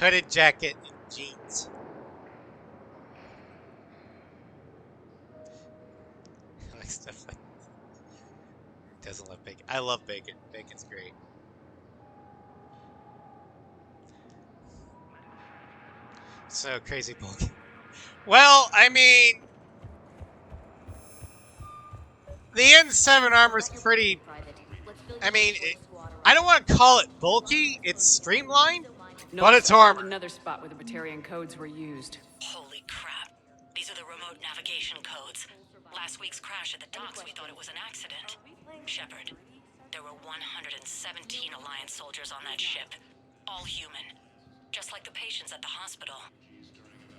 Hooded jacket and jeans. I like stuff like that. Doesn't love bacon. I love bacon. Bacon's great. So crazy bulky. Well, I mean, the N7 armor's pretty. I mean, I don't want to call it bulky. It's streamlined, but it's armor. Another spot where the Batarian codes were used. Holy crap. These are the remote navigation codes. Last week's crash at the docks, we thought it was an accident. Shepard, there were 117 Alliance soldiers on that ship. All human. Just like the patients at the hospital.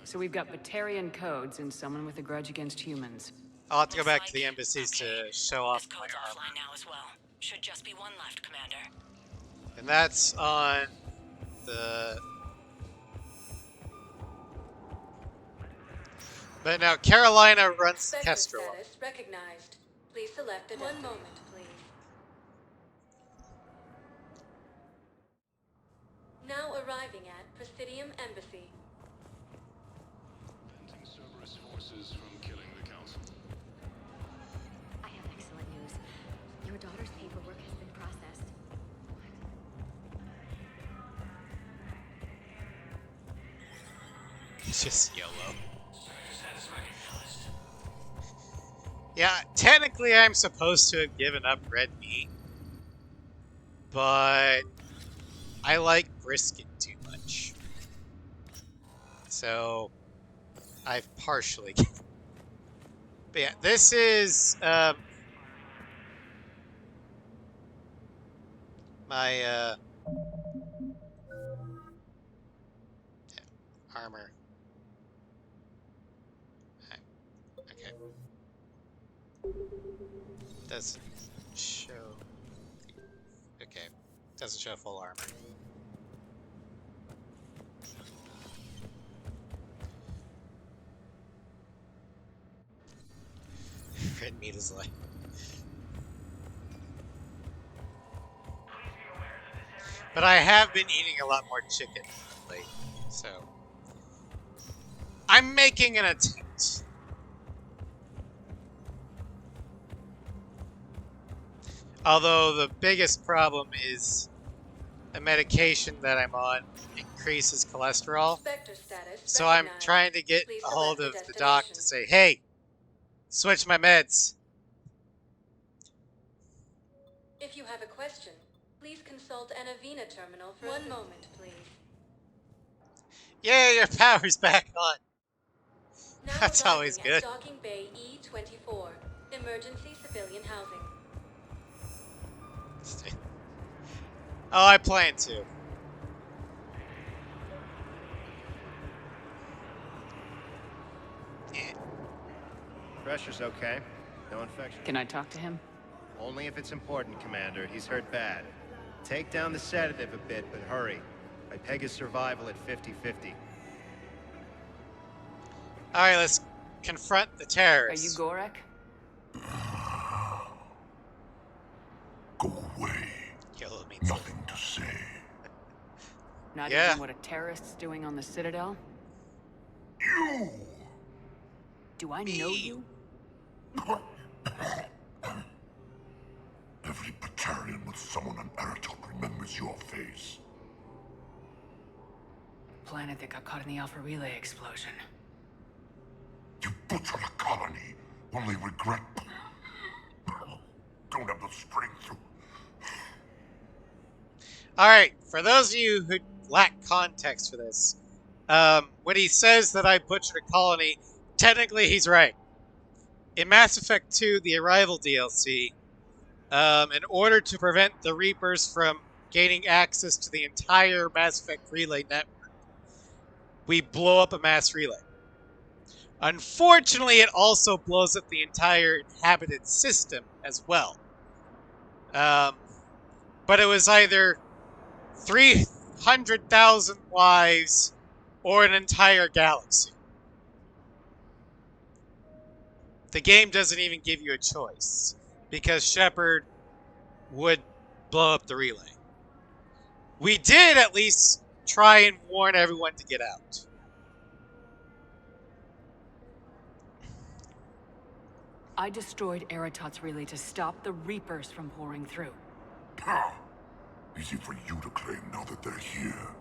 So we've got Batarian codes and someone with a grudge against humans. I'll have to go back to the embassies to show off my Code's armor. offline now as well. Should just be one left, Commander. And that's on the... But now Carolina runs the Kestrel. Status recognized. Please select a one moment, please. Now arriving at Presidium Embassy. Preventing Cerberus forces from killing the Council. I have excellent news. Your daughter's paperwork has been processed. It's just yellow. Yeah, technically I'm supposed to have given up red meat, but I like brisket too much. So I've partially given. But yeah, this is my armor. Okay. Doesn't show. Okay. Doesn't show full armor. Red meat is like. But I have been eating a lot more chicken lately, so I'm making an attempt. Although the biggest problem is a medication that I'm on increases cholesterol. Spectre status So I'm recognized. trying to get Please a select hold a of the doc destination. to say, hey, switch my meds. If you have a question, please consult an Avena terminal for 1 moment, please. Yay, your power's back on. Now That's always arriving at good. Docking Bay E24, emergency civilian housing. Oh, I plan to. Pressure's okay. No infection. Can I talk to him? Only if it's important, Commander. He's hurt bad. Take down the sedative a bit, but hurry. I peg his survival at 50-50. Alright, let's confront the Are you terrorists. Gorek? Go away. Yellow means Nothing to say. Not Yeah. even what a terrorist's doing on the Citadel? You! Do I know you? Every Batarian with someone on Aratok remembers your face. Planet that got caught in the Alpha Relay explosion. You butchered a colony. Only regret. Don't have the strength to. Alright, for those of you who lack context for this, when he says that I butchered a colony, technically he's right. In Mass Effect 2, the Arrival DLC, in order to prevent the Reapers from gaining access to the entire Mass Effect relay network, we blow up a mass relay. Unfortunately, it also blows up the entire inhabited system as well. But it was either 300,000 lives or an entire galaxy. The game doesn't even give you a choice, because Shepard would blow up the relay. We did at least try and warn everyone to get out. I destroyed Eratot's relay to stop the Reapers from pouring through. Easy for you to claim now that they're here.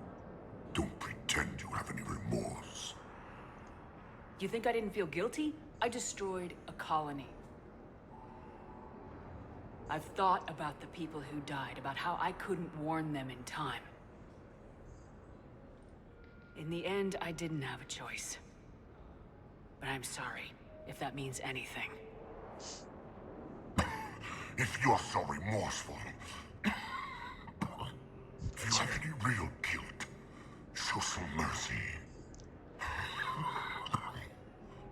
Don't pretend you have any remorse. You think I didn't feel guilty? I destroyed a colony. I've thought about the people who died, about how I couldn't warn them in time. In the end, I didn't have a choice. But I'm sorry, if that means anything. If you're so remorseful, if you have any real guilt, show some mercy.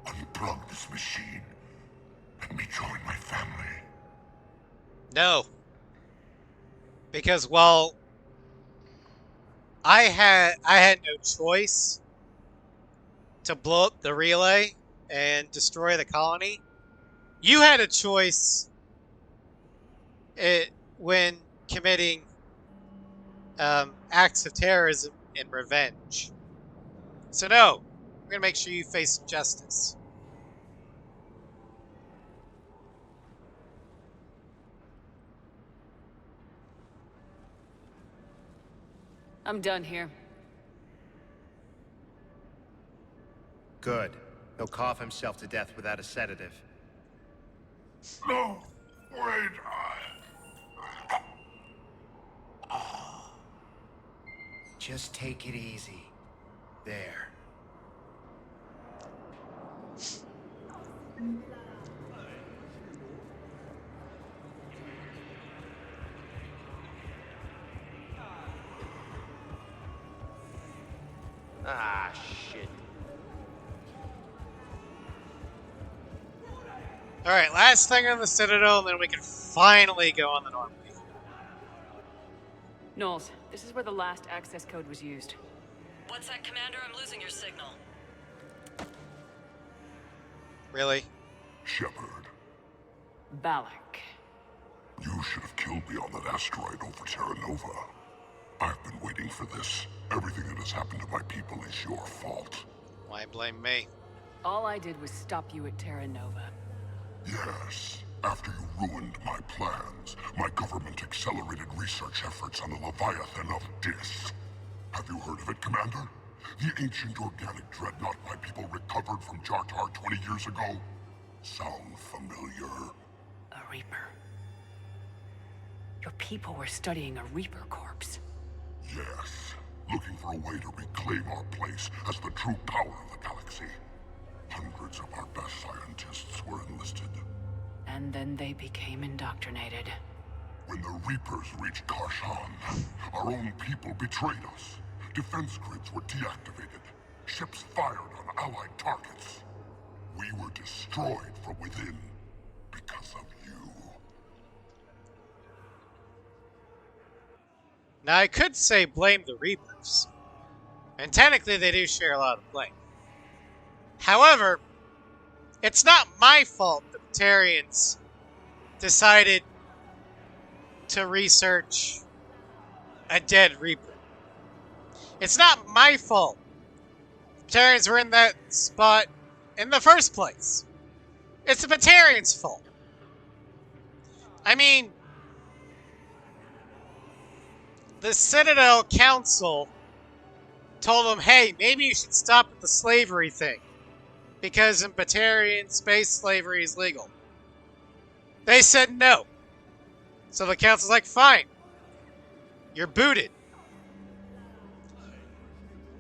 Unplug this machine. Let me join my family. No. Because while I had no choice to blow up the relay and destroy the colony, you had a choice when committing acts of terrorism and revenge. So no, I'm gonna make sure you face justice. I'm done here. Good. He'll cough himself to death without a sedative. No, wait. Just take it easy. There. Ah, shit. Alright, last thing on the Citadel, and then we can finally go on the Normandy. Knowles, this is where the last access code was used. What's that, Commander? I'm losing your signal. Really? Shepard, Balak. You should have killed me on that asteroid over Terra Nova. I've been waiting for this. Everything that has happened to my people is your fault. Why blame me? All I did was stop you at Terra Nova. Yes. After you ruined my plans, my government accelerated research efforts on the Leviathan of Dis. Have you heard of it, Commander? The ancient organic dreadnought my people recovered from Jar Jar 20 years ago? Sound familiar? A Reaper. Your people were studying a Reaper corpse. Yes. Looking for a way to reclaim our place as the true power of the galaxy. Hundreds of our best scientists were enlisted. And then they became indoctrinated. When the Reapers reached Karshan, our own people betrayed us. Defense grids were deactivated. Ships fired on Allied targets. We were destroyed from within because of you. Now, I could say blame the Reapers. And technically, they do share a lot of blame. However, it's not my fault the Batarians decided to research a dead Reaper. It's not my fault the Batarians were in that spot in the first place. It's the Batarians' fault. I mean, the Citadel Council told them, hey, maybe you should stop with the slavery thing. Because in Batarian space, slavery is legal. They said no. So the council's like, fine. You're booted.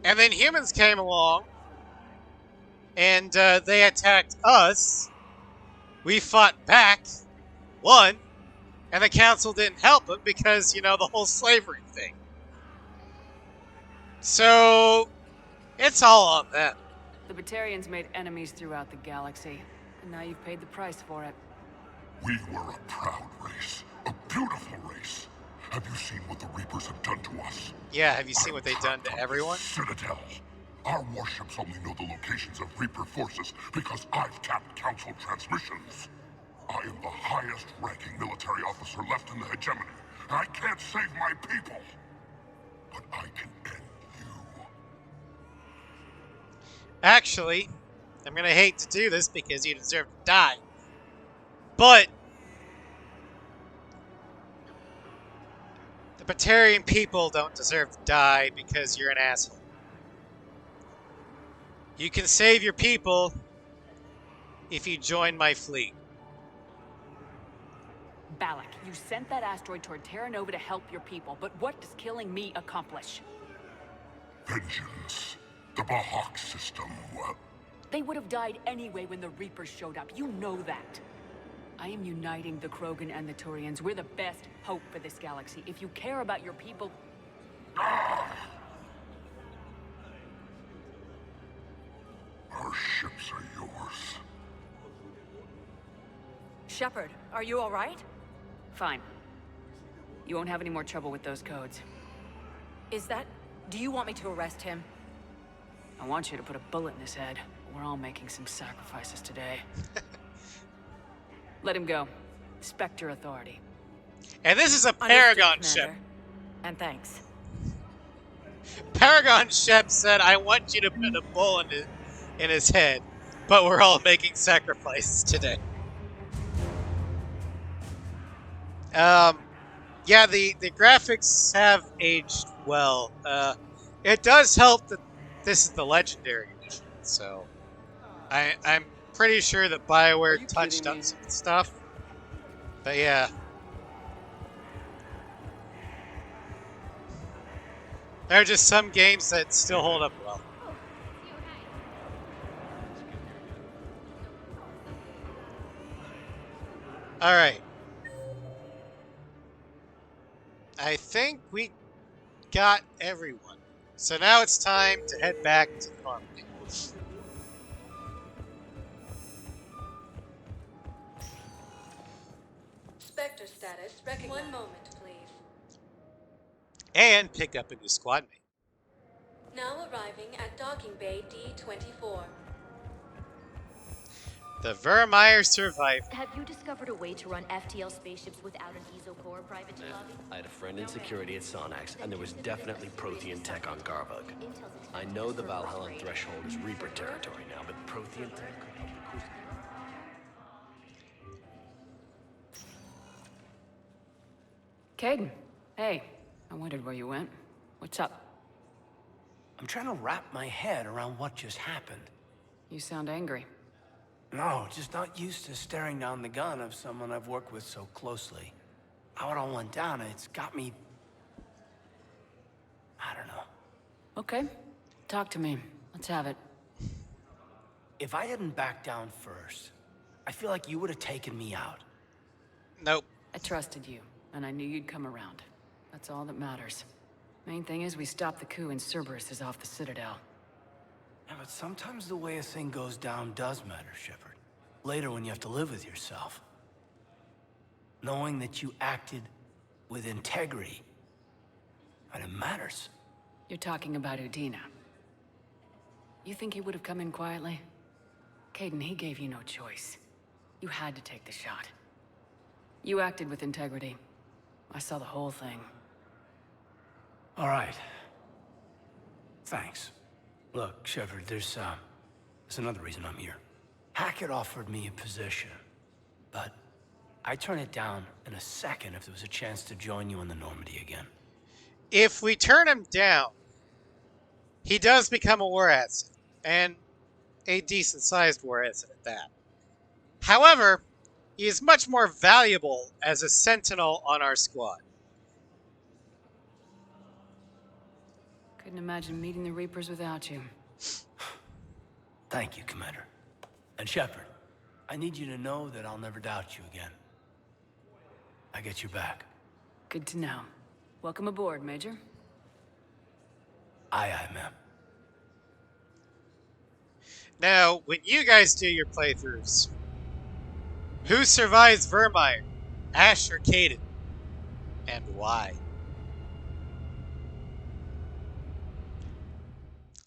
And then humans came along. And they attacked us. We fought back. Won. And the council didn't help them because, you know, the whole slavery thing. So, it's all on them. The Batarians made enemies throughout the galaxy, and now you've paid the price for it. We were a proud race. A beautiful race. Have you seen what the Reapers have done to us? Yeah, have you seen what they've done to everyone? Citadel. Our warships only know the locations of Reaper forces because I've tapped Council transmissions. I am the highest-ranking military officer left in the hegemony, and I can't save my people. But I can end you. Actually, I'm gonna hate to do this because you deserve to die. But the Batarian people don't deserve to die because you're an asshole. You can save your people if you join my fleet. Balak, you sent that asteroid toward Terra Nova to help your people, but what does killing me accomplish? Vengeance. The Bahak system. They would have died anyway when the Reapers showed up. You know that. I am uniting the Krogan and the Turians. We're the best hope for this galaxy. If you care about your people... Our ships are yours. Shepard, are you all right? Fine. You won't have any more trouble with those codes. Is that... Do you want me to arrest him? I want you to put a bullet in his head. We're all making some sacrifices today. Let him go. Spectre authority. And this is a Paragon ship. And thanks. Paragon Shep said, I want you to put a bullet in his head, but we're all making sacrifices today. Yeah, the graphics have aged well. It does help that this is the Legendary Edition, so I'm pretty sure that BioWare touched up some stuff. But yeah. There are just some games that still hold up well. Alright. I think we got everyone. So now it's time to head back to Normandy. Spectre status. One moment, please. And pick up a new squad mate. Now arriving at docking bay D24. The Vermeer survived. Have you discovered a way to run FTL spaceships without an ESO core private jet lobby? I had a friend in security at Sonax, and there was definitely Prothean tech on Garbug. I know the Valhallan threshold is Reaper territory now, but Prothean tech could help the Crucible. Caden, hey. I wondered where you went. What's up? I'm trying to wrap my head around what just happened. You sound angry. No, just not used to staring down the gun of someone I've worked with so closely. How it all went down, it's got me... I don't know. Okay. Talk to me. Let's have it. If I hadn't backed down first, I feel like you would have taken me out. Nope. I trusted you, and I knew you'd come around. That's all that matters. Main thing is we stopped the coup and Cerberus is off the Citadel. Yeah, but sometimes the way a thing goes down does matter, Shepard. Later when you have to live with yourself. Knowing that you acted with integrity, and it matters. You're talking about Udina. You think he would have come in quietly? Caden, he gave you no choice. You had to take the shot. You acted with integrity. I saw the whole thing. All right. Thanks. Look, Shepard, there's another reason I'm here. Hackett offered me a position, but I'd turn it down in a second if there was a chance to join you in the Normandy again. If we turn him down, he does become a war asset, and a decent-sized war asset at that. However, he is much more valuable as a sentinel on our squad. Couldn't imagine meeting the Reapers without you. Thank you, Commander. And Shepard, I need you to know that I'll never doubt you again. I get your back. Good to know. Welcome aboard, Major. Aye, aye, ma'am. Now, when you guys do your playthroughs, who survives Vermeer, Ash or Caden, and why?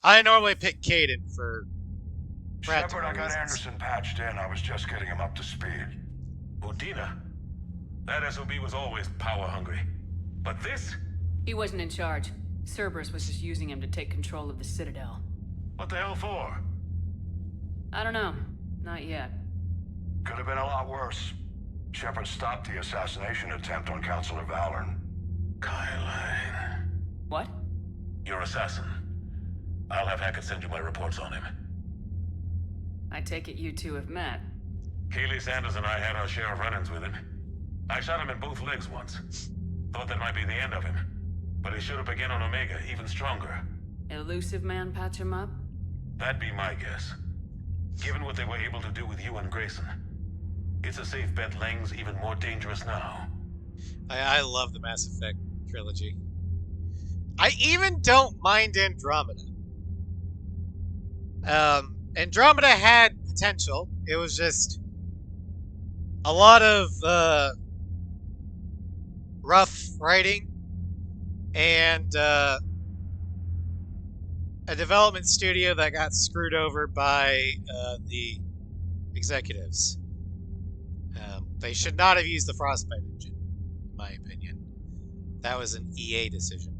I normally pick Caden for Shepard, I got Anderson patched in. I was just getting him up to speed. Udina? That SOB was always power-hungry. But this? He wasn't in charge. Cerberus was just using him to take control of the Citadel. What the hell for? I don't know. Not yet. Could have been a lot worse. Shepard stopped the assassination attempt on Councilor Valorn. Kyle. What? Your assassin. I'll have Hackett send you my reports on him. I take it you two have met. Keely Sanders and I had our share of run-ins with him. I shot him in both legs once. Thought that might be the end of him. But he showed up again on Omega, even stronger. Elusive man patch him up? That'd be my guess. Given what they were able to do with you and Grayson. It's a safe bet Lang's even more dangerous now. I love the Mass Effect trilogy. I even don't mind Andromeda. Andromeda had potential. It was just a lot of rough writing and a development studio that got screwed over by the executives. They should not have used the Frostbite engine, in my opinion. That was an EA decision.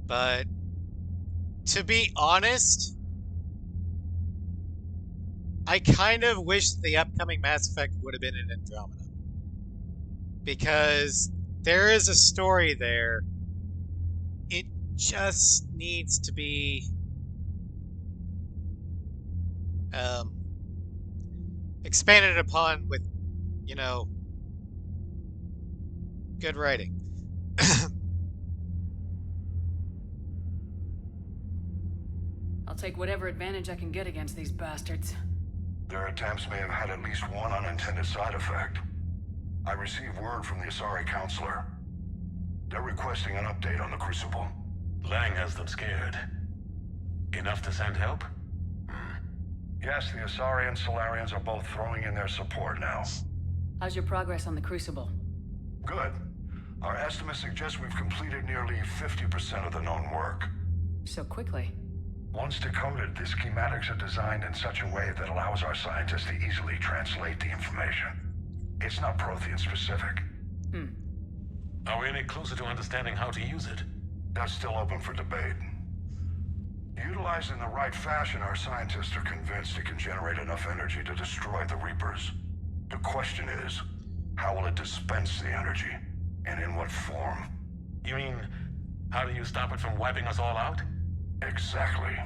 But to be honest, I kind of wish the upcoming Mass Effect would have been in Andromeda. Because there is a story there. It just needs to be expanded upon with, you know, good writing. I'll take whatever advantage I can get against these bastards. Their attempts may have had at least one unintended side effect. I received word from the Asari Counselor. They're requesting an update on the Crucible. Lang has them scared. Enough to send help? Yes, the Asari and Solarians are both throwing in their support now. How's your progress on the Crucible? Good. Our estimates suggest we've completed nearly 50% of the known work. So quickly. Once decoded, the schematics are designed in such a way that allows our scientists to easily translate the information. It's not Prothean specific. Are we any closer to understanding how to use it? That's still open for debate. Utilized in the right fashion, our scientists are convinced it can generate enough energy to destroy the Reapers. The question is, how will it dispense the energy? And in what form? You mean, how do you stop it from wiping us all out? Exactly.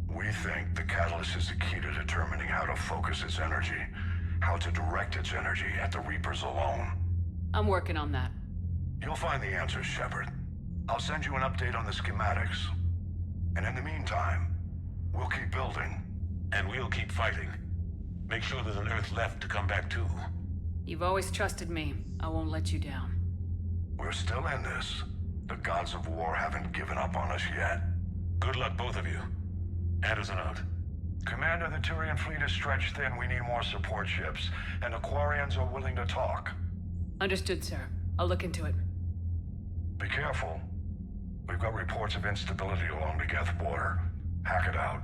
We think the catalyst is the key to determining how to focus its energy, how to direct its energy at the Reapers alone. I'm working on that. You'll find the answers, Shepard. I'll send you an update on the schematics. And in the meantime, we'll keep building. And we'll keep fighting. Make sure there's an Earth left to come back to. You've always trusted me. I won't let you down. We're still in this. The gods of war haven't given up on us yet. Good luck, both of you. Anderson out. Commander, the Turian fleet is stretched thin. We need more support ships. And Aquarians are willing to talk. Understood, sir. I'll look into it. Be careful. We've got reports of instability along the Geth border. Hack it out.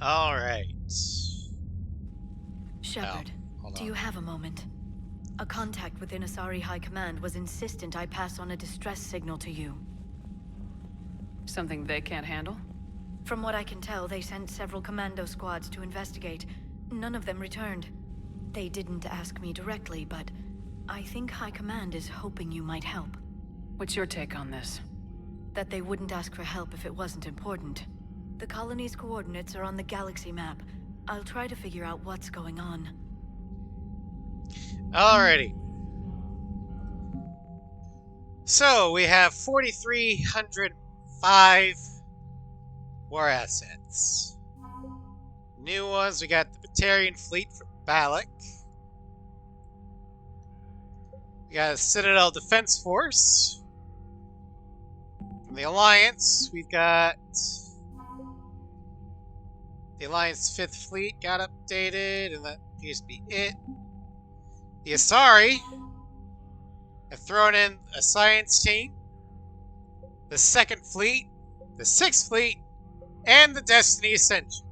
All right. Shepard, do you have a moment? A contact within Asari High Command was insistent I pass on a distress signal to you. Something they can't handle? From what I can tell, they sent several commando squads to investigate. None of them returned. They didn't ask me directly, but I think High Command is hoping you might help. What's your take on this? That they wouldn't ask for help if it wasn't important. The colony's coordinates are on the galaxy map. I'll try to figure out what's going on. Alrighty. So, we have 4,305 war assets. New ones, we got the Batarian fleet from Balak. We got a Citadel Defense Force. From the Alliance, we've got the Alliance 5th Fleet got updated, and that appears to be it. The Asari have thrown in a science team, the 2nd Fleet, the 6th Fleet, and the Destiny Ascension.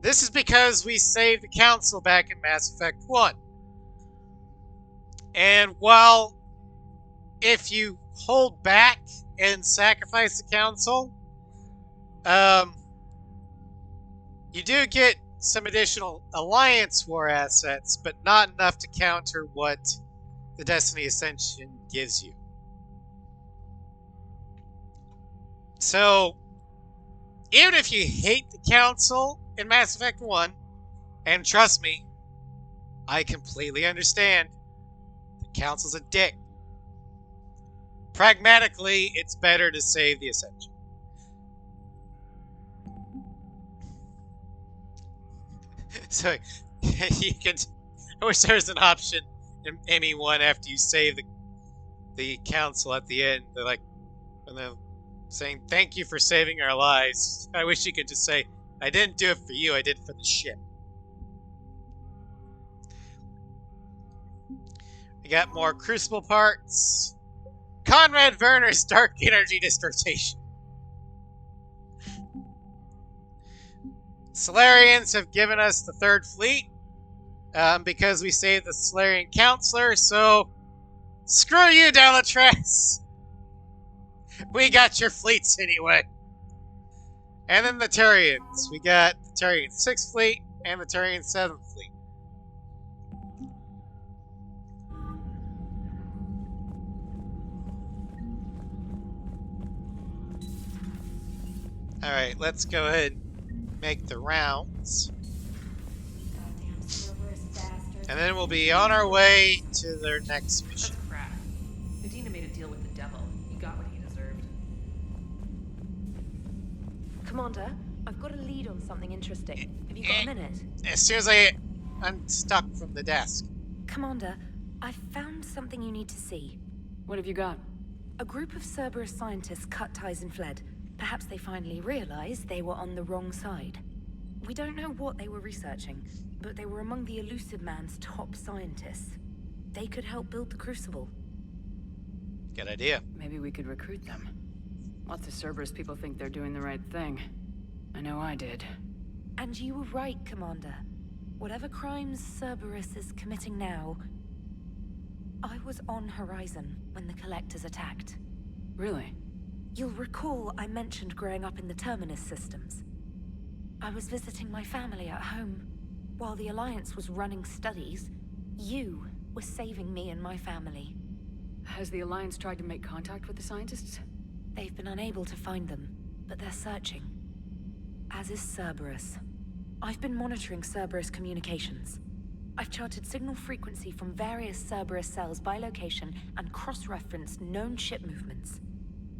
This is because we saved the Council back in Mass Effect 1. And while if you hold back and sacrifice the Council, you do get some additional Alliance war assets, but not enough to counter what the Destiny Ascension gives you. So, even if you hate the Council in Mass Effect 1, and trust me, I completely understand, the Council's a dick. Pragmatically, it's better to save the Ascension. So, you can... I wish there was an option in ME1 after you save the Council at the end. They're like, when they're saying, thank you for saving our lives. I wish you could just say, I didn't do it for you, I did it for the ship. We got more Crucible parts. Conrad Werner's Dark Energy Distortion. Solarians have given us the 3rd Fleet because we saved the Solarian Counselor, so screw you, Dalatress. We got your fleets anyway. And then the Turians. We got the Turian 6th Fleet and the Turian 7th Fleet. Alright, let's go ahead and make the rounds. And then we'll be on our way to their next mission. That's crap. Nadina made a deal with the devil. He got what he deserved. Commander, I've got a lead on something interesting. Have you got a minute? As soon as I unstuck from the desk. Commander, I found something you need to see. What have you got? A group of Cerberus scientists cut ties and fled. Perhaps they finally realized they were on the wrong side. We don't know what they were researching, but they were among the Elusive Man's top scientists. They could help build the Crucible. Good idea. Maybe we could recruit them. Lots of Cerberus people think they're doing the right thing. I know I did. And you were right, Commander. Whatever crimes Cerberus is committing now, I was on Horizon when the Collectors attacked. Really? You'll recall I mentioned growing up in the Terminus systems. I was visiting my family at home. While the Alliance was running studies, you were saving me and my family. Has the Alliance tried to make contact with the scientists? They've been unable to find them, but they're searching. As is Cerberus. I've been monitoring Cerberus communications. I've charted signal frequency from various Cerberus cells by location and cross-referenced known ship movements.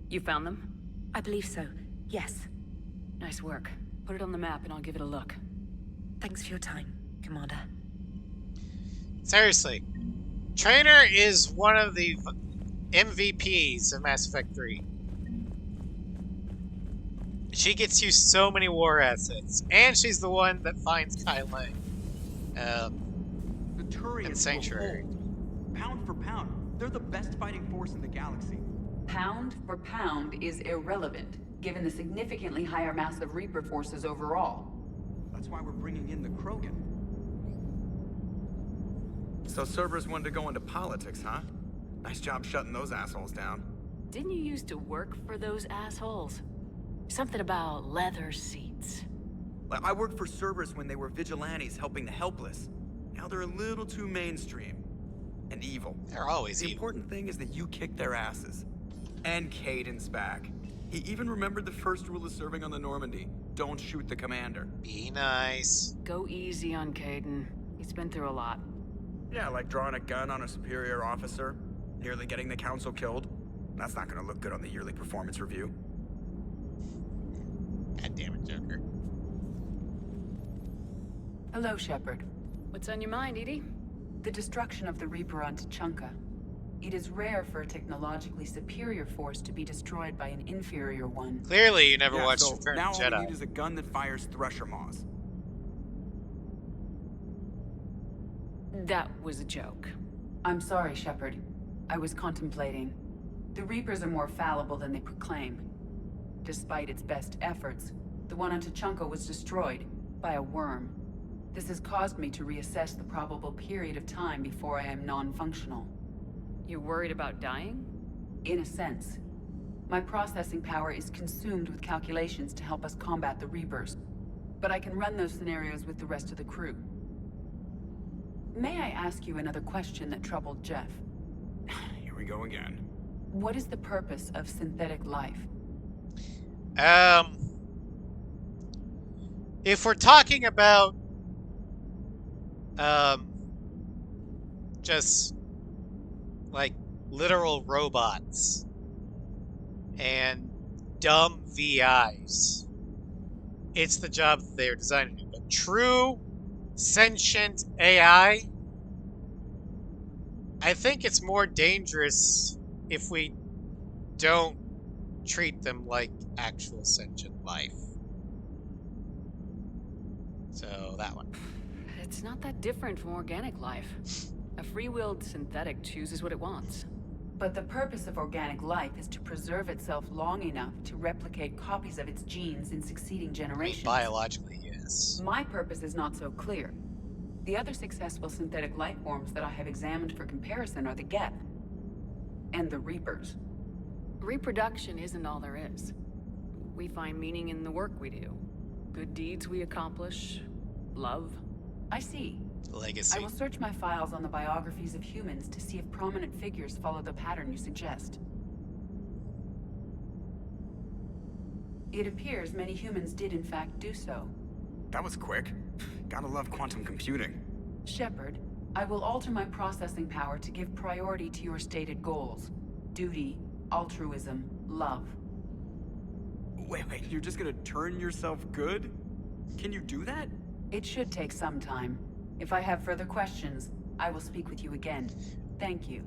You found them? I believe so, yes. Nice work. Put it on the map and I'll give it a look. Thanks for your time, Commander. Seriously. Trainer is one of the MVPs of Mass Effect 3. She gets you so many war assets, and she's the one that finds Kai Lang. The Turians in Sanctuary. Pound for pound, they're the best fighting force in the galaxy. Pound for pound is irrelevant, given the significantly higher mass of Reaper forces overall. That's why we're bringing in the Krogan. So Cerberus wanted to go into politics, huh? Nice job shutting those assholes down. Didn't you used to work for those assholes? Something about leather seats. I worked for Cerberus when they were vigilantes helping the helpless. Now they're a little too mainstream. And evil. They're always evil. The evil. important thing is that you kick their asses. And Caden's back. He even remembered the first rule of serving on the Normandy. Don't shoot the commander. Be nice. Go easy on Caden. He's been through a lot. Yeah, like drawing a gun on a superior officer, nearly getting the council killed. That's not gonna look good on the yearly performance review. God damn it, Joker. Hello, Shepard. What's on your mind, Edie? The destruction of the Reaper on Tuchanka. It is rare for a technologically superior force to be destroyed by an inferior one. Clearly, you never watched so Return now of all the we Jedi. need is a gun that fires thresher maws. That was a joke. I'm sorry, Shepard. I was contemplating. The Reapers are more fallible than they proclaim. Despite its best efforts, the one on Tuchanka was destroyed by a worm. This has caused me to reassess the probable period of time before I am non-functional. You're worried about dying? In a sense. My processing power is consumed with calculations to help us combat the Reapers. But I can run those scenarios with the rest of the crew. May I ask you another question that troubled Jeff? Here we go again. What is the purpose of synthetic life? If we're talking about just like literal robots and dumb VIs, it's the job that they are designed to do. But true sentient AI, I think it's more dangerous if we don't treat them like actual sentient life. So that one. It's not that different from organic life. A free-willed synthetic chooses what it wants. But the purpose of organic life is to preserve itself long enough to replicate copies of its genes in succeeding generations. Biologically, yes. My purpose is not so clear. The other successful synthetic life forms that I have examined for comparison are the Geth and the Reapers. Reproduction isn't all there is. We find meaning in the work we do. Good deeds we accomplish. Love. I see. Legacy. I will search my files on the biographies of humans to see if prominent figures follow the pattern you suggest. It appears many humans did in fact do so. That was quick. Gotta love quantum computing. Shepard, I will alter my processing power to give priority to your stated goals. Duty, altruism, love. Wait, you're just gonna turn yourself good? Can you do that? It should take some time. If I have further questions, I will speak with you again. Thank you.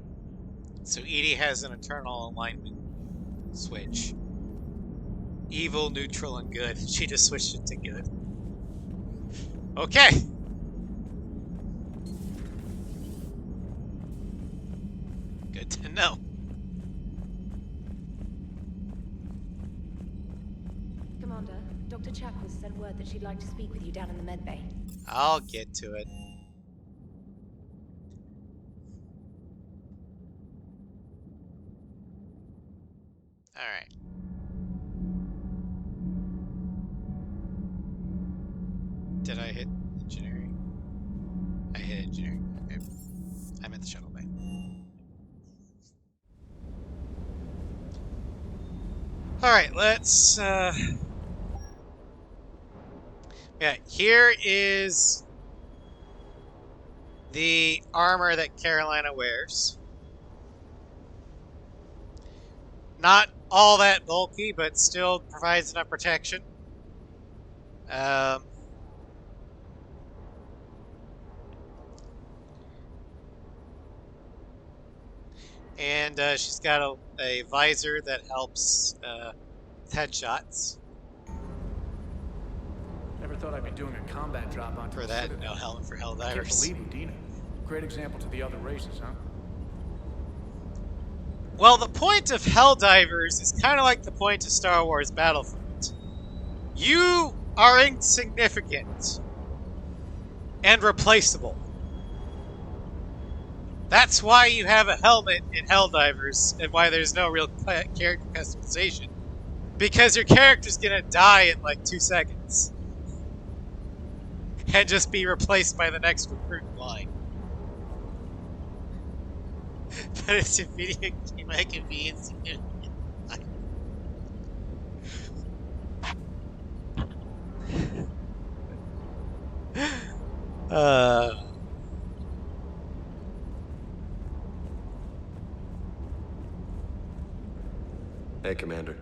So Edie has an eternal alignment switch. Evil, neutral, and good. She just switched it to good. Okay. Good to know. Commander, Dr. Chakwas sent word that she'd like to speak with you down in the med bay. I'll get to it. All right. Did I hit engineering? I hit engineering. Okay. I'm at the shuttle bay. All right, let's. Yeah, here is the armor that Carolina wears. Not all that bulky, but still provides enough protection. And she's got a visor that helps headshots. Never thought I'd be doing a combat drop onto For the that, Citadel. no helmet for Helldivers. I can't believe Udina. Great example to the other races, huh? Well, the point of Helldivers is kind of like the point of Star Wars Battlefront. You are insignificant and replaceable. That's why you have a helmet in Helldivers and why there's no real character customization. Because your character's gonna die in like 2 seconds. And just be replaced by the next recruit in line. But it's a video game, I can be insignificant. Hey, Commander.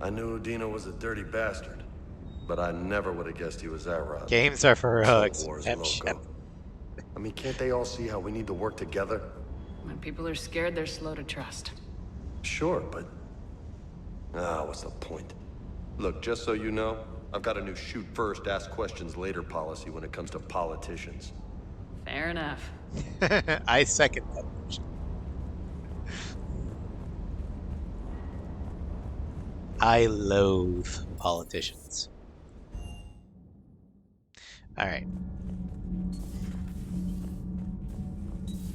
I knew Udina was a dirty bastard, but I never would have guessed he was that rotten. Games are for hugs. Loco. I mean, can't they all see how we need to work together? When people are scared, they're slow to trust. Sure, but... what's the point? Look, just so you know, I've got a new shoot first, ask questions later policy when it comes to politicians. Fair enough. I second that motion. I loathe politicians. All right.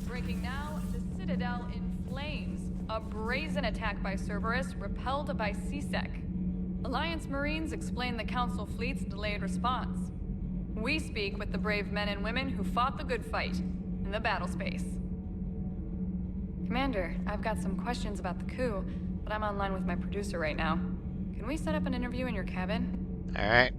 Breaking now, the Citadel in flames. A brazen attack by Cerberus repelled by CSEC. Alliance Marines explain the Council fleet's delayed response. We speak with the brave men and women who fought the good fight in the battle space. Commander, I've got some questions about the coup, but I'm online with my producer right now. Can we set up an interview in your cabin? All right.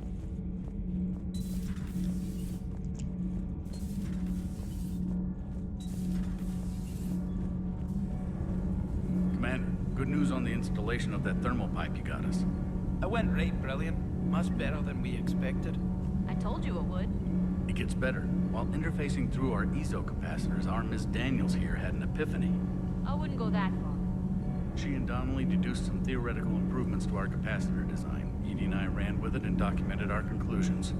Commander, good news on the installation of that thermal pipe you got us. It went right brilliant. Much better than we expected. I told you it would. It gets better. While interfacing through our ESO capacitors, our Miss Daniels here had an epiphany. I wouldn't go that far. She and Donnelly deduced some theoretical improvements to our capacitor design. Edie and I ran with it and documented our conclusions.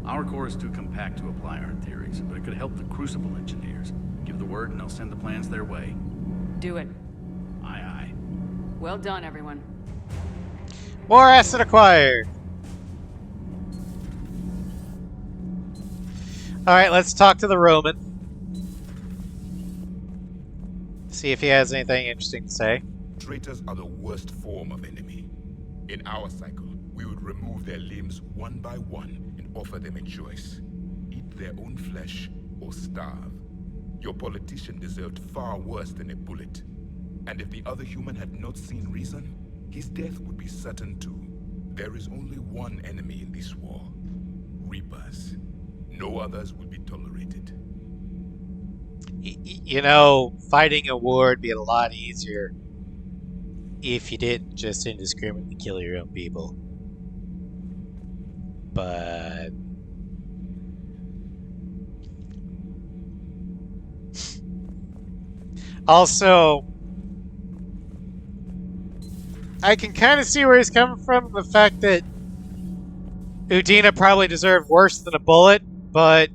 Our core is too compact to apply our theories, but it could help the Crucible engineers. Give the word and they'll send the plans their way. Do it. Aye, aye. Well done, everyone. More asset acquired. All right, let's talk to the Roman. See if he has anything interesting to say. Traitors are the worst form of enemy. In our cycle, we would remove their limbs one by one and offer them a choice. Eat their own flesh or starve. Your politician deserved far worse than a bullet. And if the other human had not seen reason, his death would be certain too. There is only one enemy in this war. Reapers. No others will be tolerated. You know, fighting a war would be a lot easier if you didn't just indiscriminately kill your own people. But... also, I can kind of see where he's coming from. The fact that Udina probably deserved worse than a bullet, but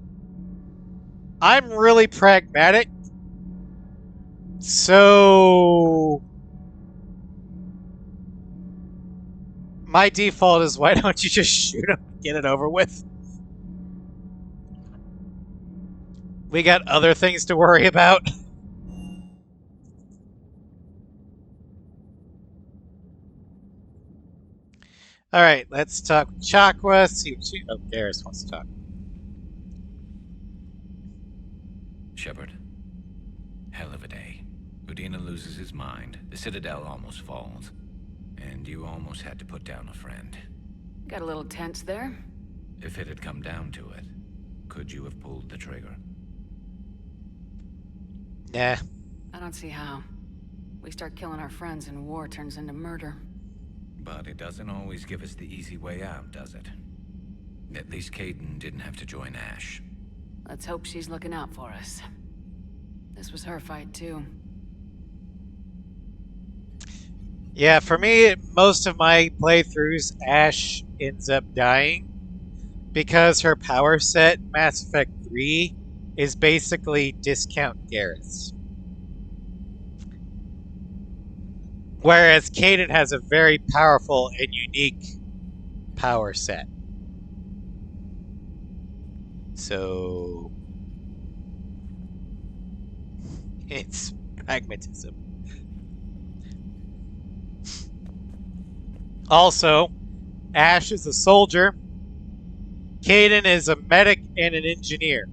I'm really pragmatic. So My default is, why don't you just shoot him and get it over with? We got other things to worry about. Alright, let's talk with Chakra. See what she... Oh, Garrus wants to talk. Shepard. Hell of a day. Udina loses his mind. The Citadel almost falls. And you almost had to put down a friend. Got a little tense there. If it had come down to it, could you have pulled the trigger? Nah. I don't see how. We start killing our friends and war turns into murder. But it doesn't always give us the easy way out, does it? At least Kaidan didn't have to join Ash. Let's hope she's looking out for us. This was her fight, too. Yeah, for me, most of my playthroughs, Ash ends up dying because her power set, Mass Effect 3, is basically discount Garrus. Whereas Kaidan has a very powerful and unique power set. So it's pragmatism. Also, Ash is a soldier. Kaidan is a medic and an engineer.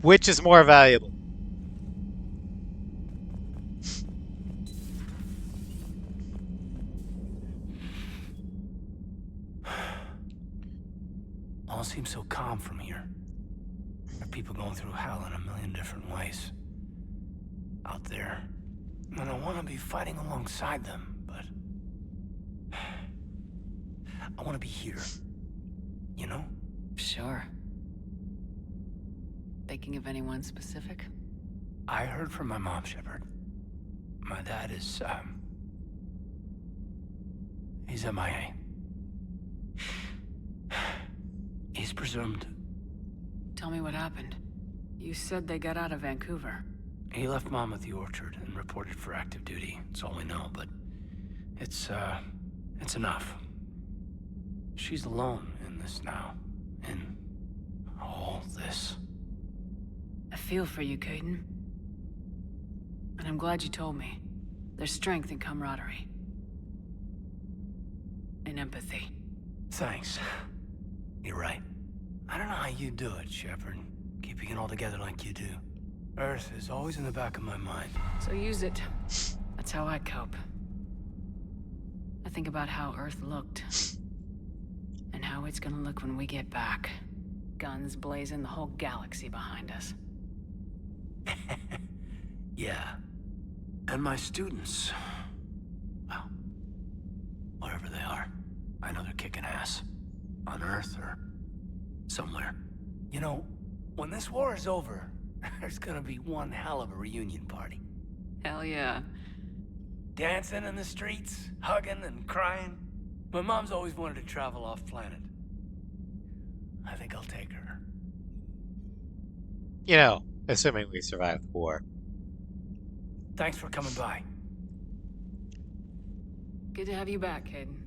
Which is more valuable? All seems so calm from here. There are people going through hell in a million different ways. Out there. And I want to be fighting alongside them, but... I want to be here. You know? Sure. Thinking of anyone specific? I heard from my mom, Shepard. My dad is, he's MIA. He's presumed. Tell me what happened. You said they got out of Vancouver. He left Mom at the orchard and reported for active duty. That's all we know, but it's enough. She's alone in this now. In all this. I feel for you, Kaidan. And I'm glad you told me. There's strength in camaraderie. And empathy. Thanks. You're right. I don't know how you do it, Shepard. Keeping it all together like you do. Earth is always in the back of my mind. So use it. That's how I cope. I think about how Earth looked. And how it's gonna look when we get back. Guns blazing, the whole galaxy behind us. Yeah. And my students. Well, wherever they are. I know they're kicking ass. On Earth or somewhere. You know, when this war is over, there's gonna be one hell of a reunion party. Hell yeah. Dancing in the streets, hugging and crying. My mom's always wanted to travel off planet. I think I'll take her. You know, assuming we survive the war. Thanks for coming by. Good to have you back, Kaidan.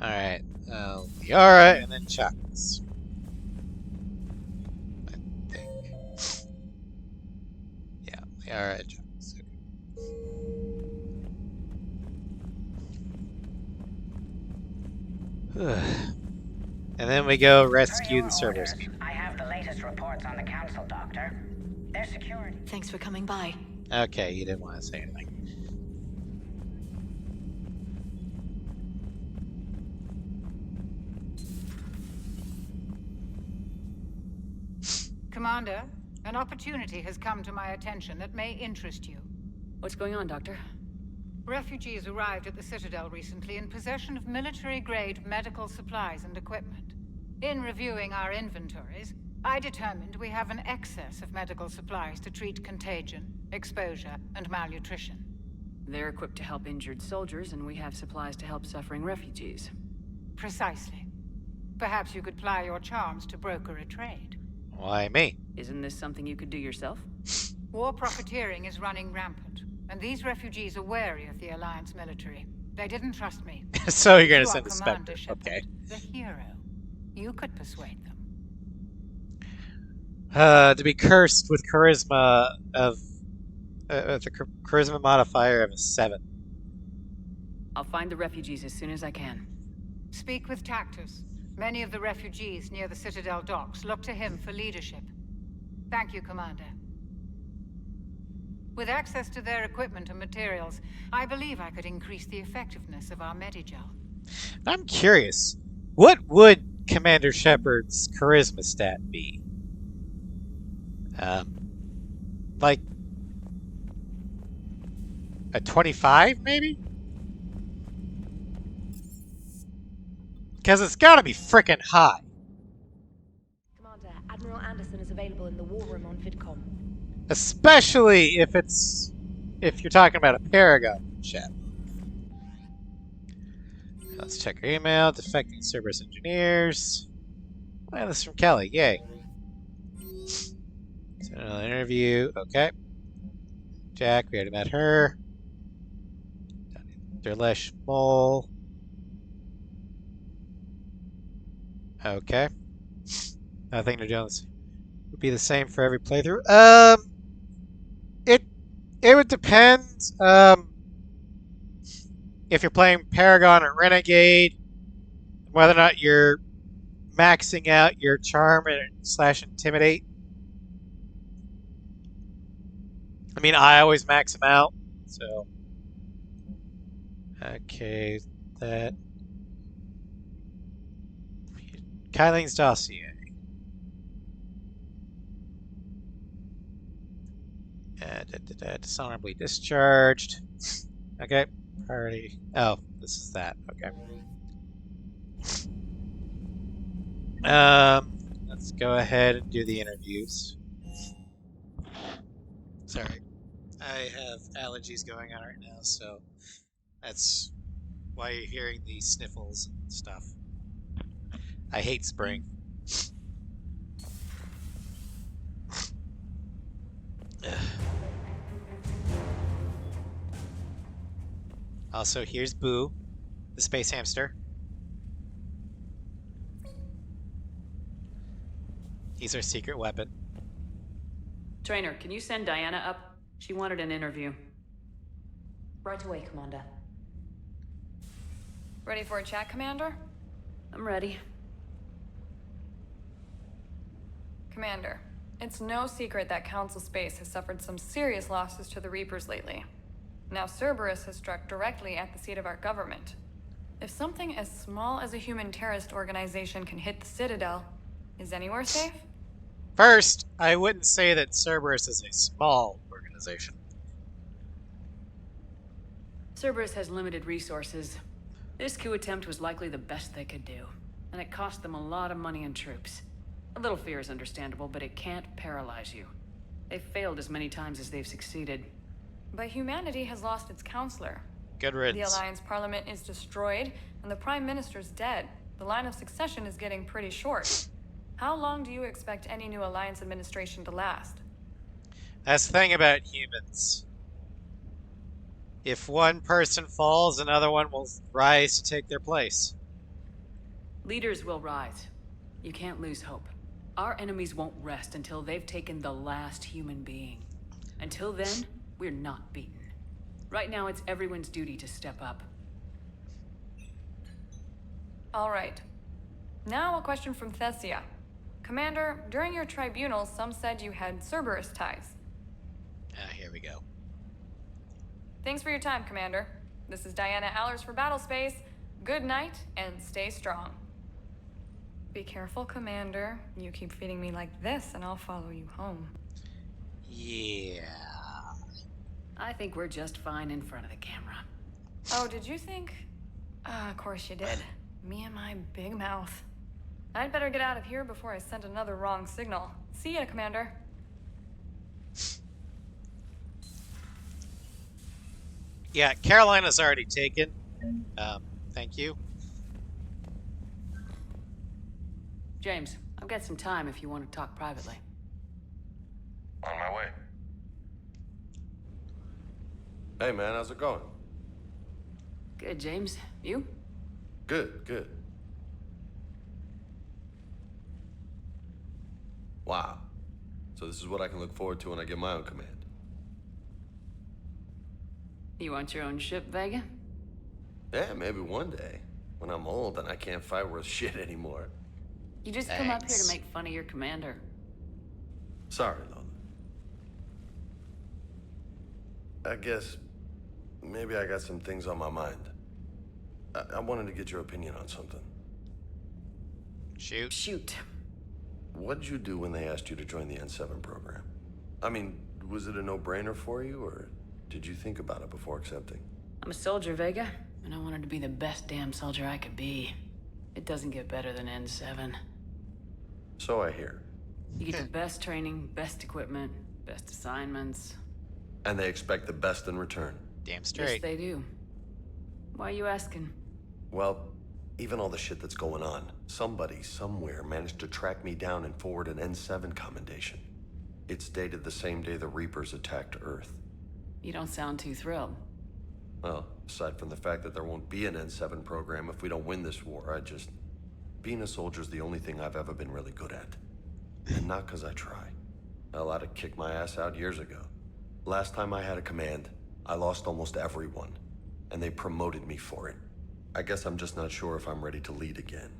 Alright, Liara and then Chakras. I think. Yeah, Liara and Chakras. Okay. And then we go rescue the servers. I have the latest reports on the council, Doctor. They're secured. Thanks for coming by. Okay, you didn't want to say anything. Commander, an opportunity has come to my attention that may interest you. What's going on, Doctor? Refugees arrived at the Citadel recently in possession of military-grade medical supplies and equipment. In reviewing our inventories, I determined we have an excess of medical supplies to treat contagion, exposure, and malnutrition. They're equipped to help injured soldiers, and we have supplies to help suffering refugees. Precisely. Perhaps you could ply your charms to broker a trade. Why me? Isn't this something you could do yourself? War profiteering is running rampant, and these refugees are wary of the Alliance military. They didn't trust me. So you're gonna You are send a Spectre. Commander Shepard, Okay. the hero. You could persuade them. To be cursed with charisma of with a charisma modifier of a 7. I'll find the refugees as soon as I can. Speak with Tactus. Many of the refugees near the Citadel docks look to him for leadership. Thank you, Commander. With access to their equipment and materials, I believe I could increase the effectiveness of our Medigel. I'm curious, what would Commander Shepard's charisma stat be? Like a 25, maybe? Because it's gotta be frickin' high. Commander, Admiral Anderson is available in the war room on VidCom. Especially if you're talking about a Paragon ship. Let's check our email. Defecting Cerberus engineers. Oh, this is from Kelly. Yay. Send another interview. Okay. Jack, we already met her. Derlesh Mole. Okay. Nothing to do. Would be the same for every playthrough. It would depend. If you're playing Paragon or Renegade, whether or not you're maxing out your charm / intimidate. I mean, I always max them out, so. Okay, that. Kylene's dossier. Dishonorably discharged. Okay, priority. Oh, this is that. Okay. Let's go ahead and do the interviews. Sorry, I have allergies going on right now, so that's why you're hearing the sniffles and stuff. I hate spring. Also, here's Boo, the space hamster. He's our secret weapon. Trainer, can you send Diana up? She wanted an interview. Right away, Commander. Ready for a chat, Commander? I'm ready. Commander, it's no secret that Council Space has suffered some serious losses to the Reapers lately. Now Cerberus has struck directly at the seat of our government. If something as small as a human terrorist organization can hit the Citadel, is anywhere safe? First, I wouldn't say that Cerberus is a small organization. Cerberus has limited resources. This coup attempt was likely the best they could do, and it cost them a lot of money and troops. A little fear is understandable, but it can't paralyze you. They've failed as many times as they've succeeded. But humanity has lost its counselor. Good riddance. The Alliance Parliament is destroyed, and the Prime Minister's dead. The line of succession is getting pretty short. How long do you expect any new Alliance administration to last? That's the thing about humans. If one person falls, another one will rise to take their place. Leaders will rise. You can't lose hope. Our enemies won't rest until they've taken the last human being. Until then, we're not beaten. Right now, it's everyone's duty to step up. All right. Now a question from Thessia. Commander, during your tribunal, some said you had Cerberus ties. Here we go. Thanks for your time, Commander. This is Diana Allers for Battlespace. Good night, and stay strong. Be careful, Commander. You keep feeding me like this, and I'll follow you home. Yeah. I think we're just fine in front of the camera. Oh, did you think? Of course you did. Me and my big mouth. I'd better get out of here before I send another wrong signal. See ya, Commander. Yeah, Carolina's already taken. Thank you. James, I've got some time if you want to talk privately. On my way. Hey, man, how's it going? Good, James. You? Good, good. Wow. So this is what I can look forward to when I get my own command. You want your own ship, Vega? Yeah, maybe one day. When I'm old and I can't fight worth shit anymore. You just come up here to make fun of your commander. Sorry, Lola. I guess maybe I got some things on my mind. I wanted to get your opinion on something. Shoot. Shoot. What did you do when they asked you to join the N7 program? I mean, was it a no-brainer for you, or did you think about it before accepting? I'm a soldier, Vega, and I wanted to be the best damn soldier I could be. It doesn't get better than N7. So I hear. You get the best training, best equipment, best assignments. And they expect the best in return. Damn straight. Yes, they do. Why are you asking? Well, even all the shit that's going on, somebody somewhere managed to track me down and forward an N7 commendation. It's dated the same day the Reapers attacked Earth. You don't sound too thrilled. Well, aside from the fact that there won't be an N7 program if we don't win this war, being a soldier's the only thing I've ever been really good at. And not because I try. Hell, I'd have kicked my ass out years ago. Last time I had a command, I lost almost everyone. And they promoted me for it. I guess I'm just not sure if I'm ready to lead again.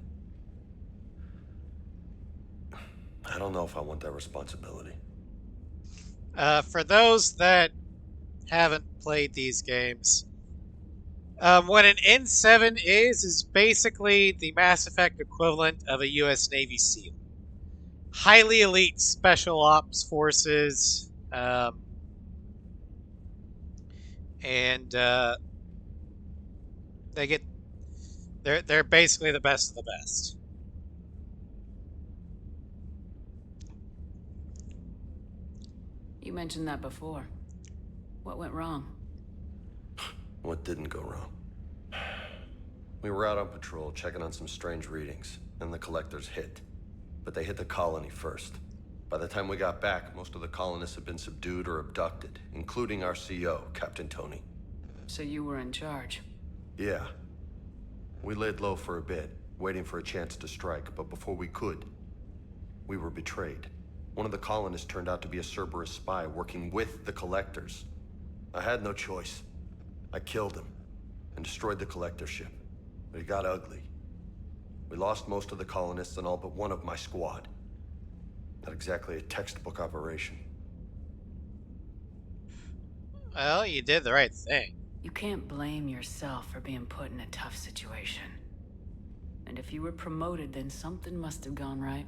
I don't know if I want that responsibility. For those that haven't played these games, what an N7 is basically the Mass Effect equivalent of a U.S. Navy SEAL. Highly elite special ops forces, and they're basically the best of the best. You mentioned that before. What went wrong? What didn't go wrong? We were out on patrol, checking on some strange readings, and the collectors hit. But they hit the colony first. By the time we got back, most of the colonists had been subdued or abducted, including our CO, Captain Tony. So you were in charge? Yeah. We laid low for a bit, waiting for a chance to strike, but before we could, we were betrayed. One of the colonists turned out to be a Cerberus spy working with the collectors. I had no choice. I killed him and destroyed the collector ship. But it got ugly. We lost most of the colonists and all but one of my squad. Not exactly a textbook operation. Well, you did the right thing. You can't blame yourself for being put in a tough situation. And if you were promoted, then something must have gone right.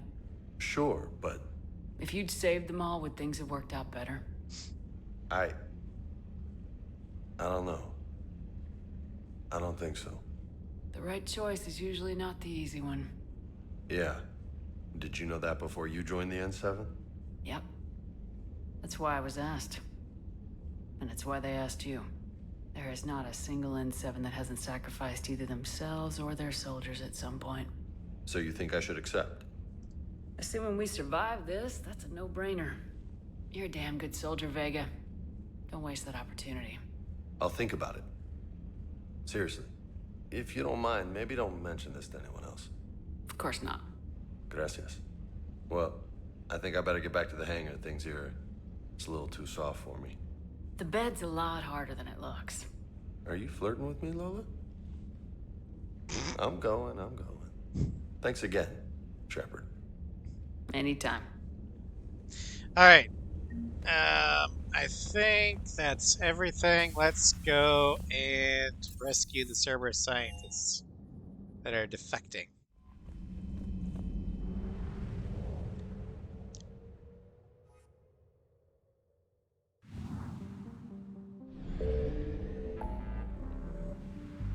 Sure, but... If you'd saved them all, would things have worked out better? I don't know. I don't think so. The right choice is usually not the easy one. Yeah. Did you know that before you joined the N7? Yep. That's why I was asked. And it's why they asked you. There is not a single N7 that hasn't sacrificed either themselves or their soldiers at some point. So you think I should accept? Assuming we survive this, that's a no-brainer. You're a damn good soldier, Vega. Don't waste that opportunity. I'll think about it. Seriously. If you don't mind, maybe don't mention this to anyone else. Of course not. Gracias. Well, I think I better get back to the hangar. Things here, it's a little too soft for me. The bed's a lot harder than it looks. Are you flirting with me, Lola? I'm going. Thanks again, Shepard. Anytime. All right. I think that's everything. Let's go and rescue the Cerberus scientists that are defecting.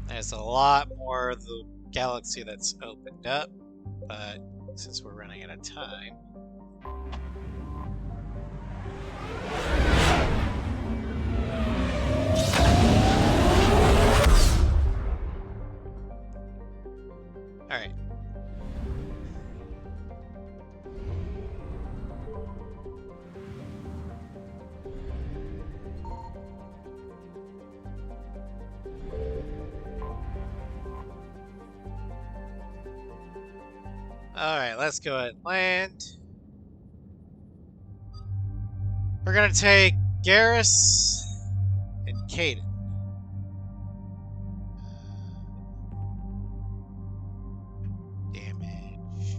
There's a lot more of the galaxy that's opened up, but since we're running out of time... Alright. Alright, let's go ahead and land. We're gonna take Garrus and Caden. Damage.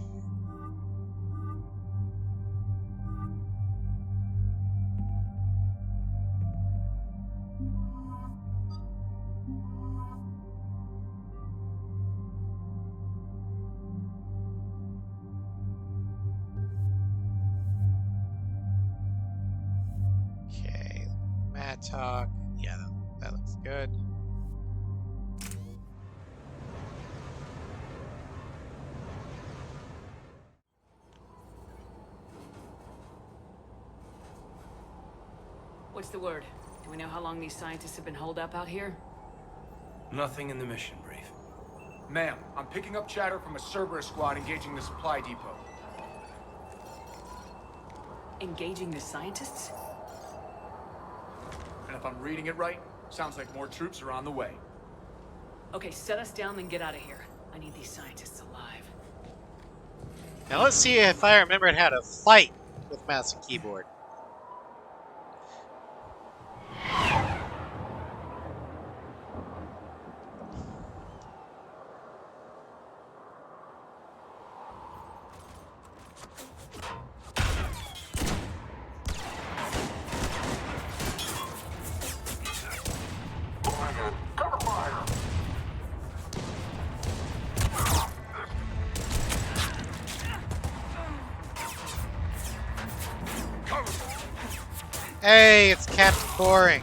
Okay, Mattock. Yeah, that looks good. What's the word? Do we know how long these scientists have been holed up out here? Nothing in the mission brief. Ma'am, I'm picking up chatter from a Cerberus squad engaging the supply depot. Engaging the scientists? And if I'm reading it right, sounds like more troops are on the way. Okay, set us down, then get out of here. I need these scientists alive. Now let's see if I remembered how to fight with mouse and keyboard. Hey, it's Captain Boring.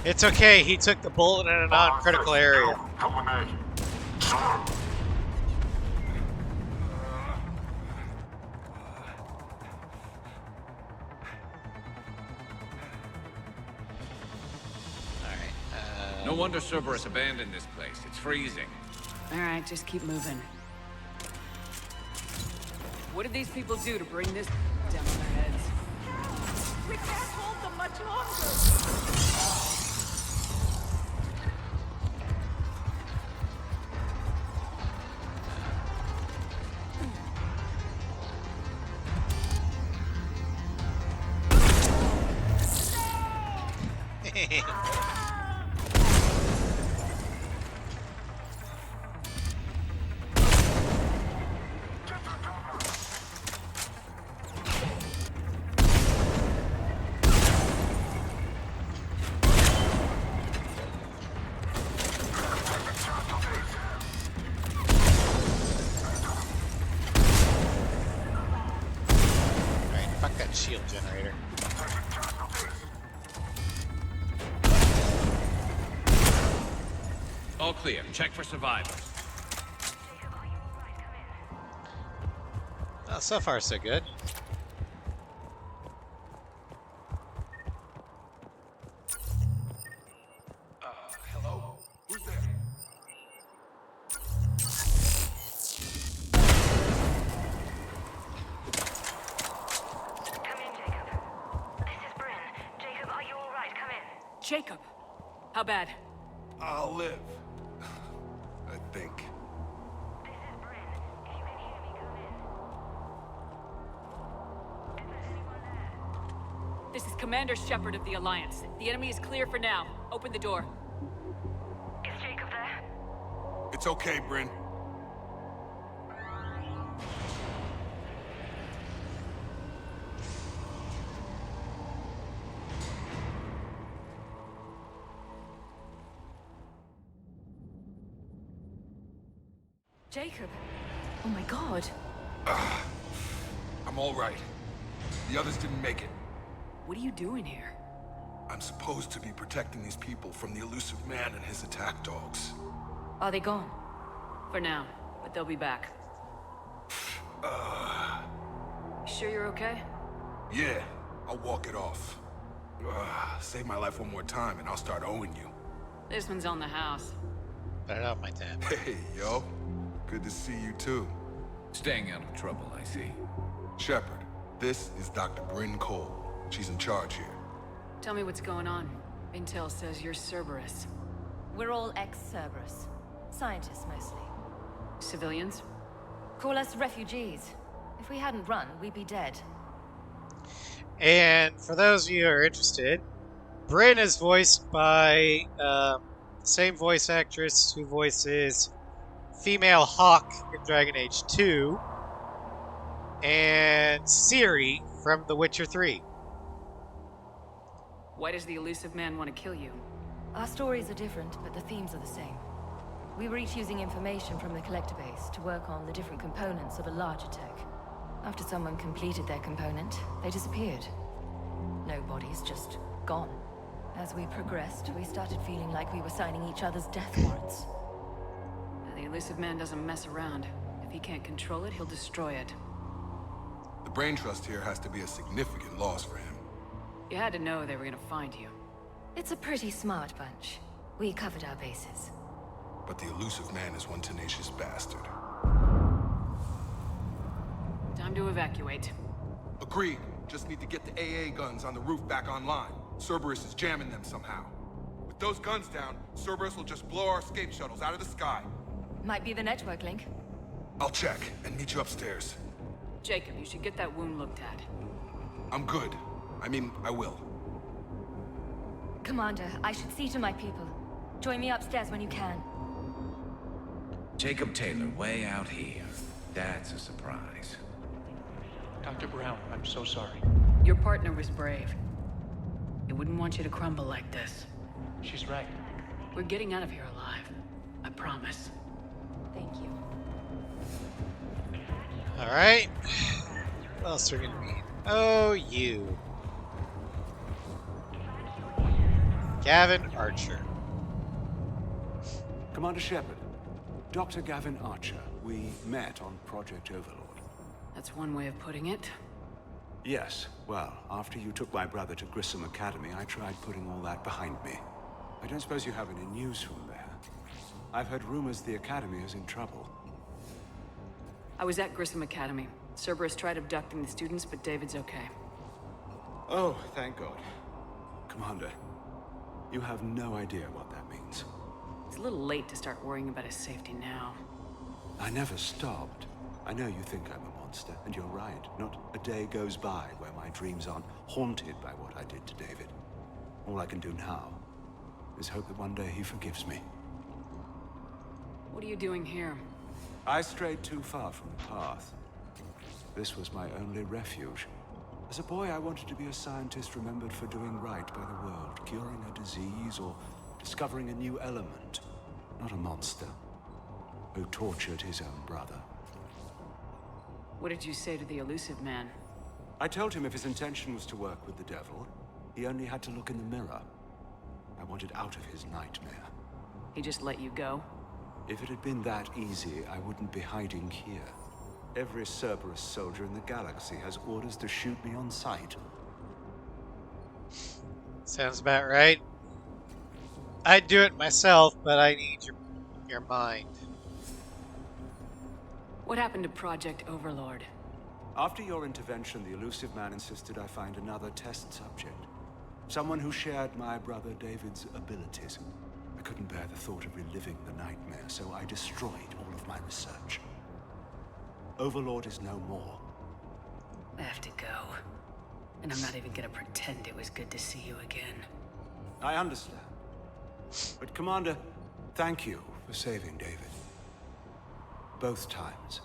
It's okay, he took the bullet in a non-critical area. No wonder Cerberus abandoned this place. It's freezing. Alright, just keep moving. What did these people do to bring this down on their heads? We can't hold them much longer. Shield generator. All clear. Check for survivors. Oh, so far so good. Hello? Who's there? Jacob! How bad? I'll live. I think. This is Commander Shepard of the Alliance. The enemy is clear for now. Open the door. Is Jacob there? It's okay, Bryn. Jacob! Oh my god. I'm all right. The others didn't make it. What are you doing here? I'm supposed to be protecting these people from the elusive man and his attack dogs. Are they gone? For now, but they'll be back. Sure you're okay? Yeah, I'll walk it off. Save my life one more time and I'll start owing you. This one's on the house. Better not my tab. Hey, yo. Good to see you too. Staying out of trouble, I see. Shepard, this is Dr. Bryn Cole. She's in charge here. Tell me what's going on. Intel says you're Cerberus. We're all ex-Cerberus. Scientists, mostly. Civilians? Call us refugees. If we hadn't run, we'd be dead. And for those of you who are interested, Bryn is voiced by the same voice actress who voices female Hawk in Dragon Age 2, and Ciri from The Witcher 3. Why does the elusive man want to kill you? Our stories are different, but the themes are the same. We were each using information from the collector base to work on the different components of a larger tech. After someone completed their component, they disappeared. No bodies, just gone. As we progressed, we started feeling like we were signing each other's death warrants. The elusive man doesn't mess around. If he can't control it, he'll destroy it. The brain trust here has to be a significant loss for him. You had to know they were gonna find you. It's a pretty smart bunch. We covered our bases. But the elusive man is one tenacious bastard. Time to evacuate. Agreed. Just need to get the AA guns on the roof back online. Cerberus is jamming them somehow. With those guns down, Cerberus will just blow our escape shuttles out of the sky. Might be the network link. I'll check and meet you upstairs. Jacob, you should get that wound looked at. I'm good. I will. Commander, I should see to my people. Join me upstairs when you can. Jacob Taylor, way out here. That's a surprise. Dr. Brown, I'm so sorry. Your partner was brave. He wouldn't want you to crumble like this. She's right. We're getting out of here alive. I promise. Thank you. Alright. What else are we gonna need? Oh, you. Gavin Archer. Commander Shepard, Dr. Gavin Archer. We met on Project Overlord. That's one way of putting it. Yes, well, after you took my brother to Grissom Academy, I tried putting all that behind me. I don't suppose you have any news from there. I've heard rumors the Academy is in trouble. I was at Grissom Academy. Cerberus tried abducting the students, but David's okay. Oh, thank God. Commander, you have no idea what that means. It's a little late to start worrying about his safety now. I never stopped. I know you think I'm a monster, and you're right. Not a day goes by where my dreams aren't haunted by what I did to David. All I can do now is hope that one day he forgives me. What are you doing here? I strayed too far from the path. This was my only refuge. As a boy, I wanted to be a scientist remembered for doing right by the world, curing a disease or discovering a new element. Not a monster who tortured his own brother. What did you say to the elusive man? I told him if his intention was to work with the devil, he only had to look in the mirror. I wanted out of his nightmare. He just let you go? If it had been that easy, I wouldn't be hiding here. Every Cerberus soldier in the galaxy has orders to shoot me on sight. Sounds about right. I'd do it myself, but I need your mind. What happened to Project Overlord? After your intervention, the elusive man insisted I find another test subject. Someone who shared my brother David's abilities. I couldn't bear the thought of reliving the nightmare, so I destroyed all of my research. Overlord is no more. I have to go. And I'm not even gonna pretend it was good to see you again. I understand. But Commander, thank you for saving David. Both times.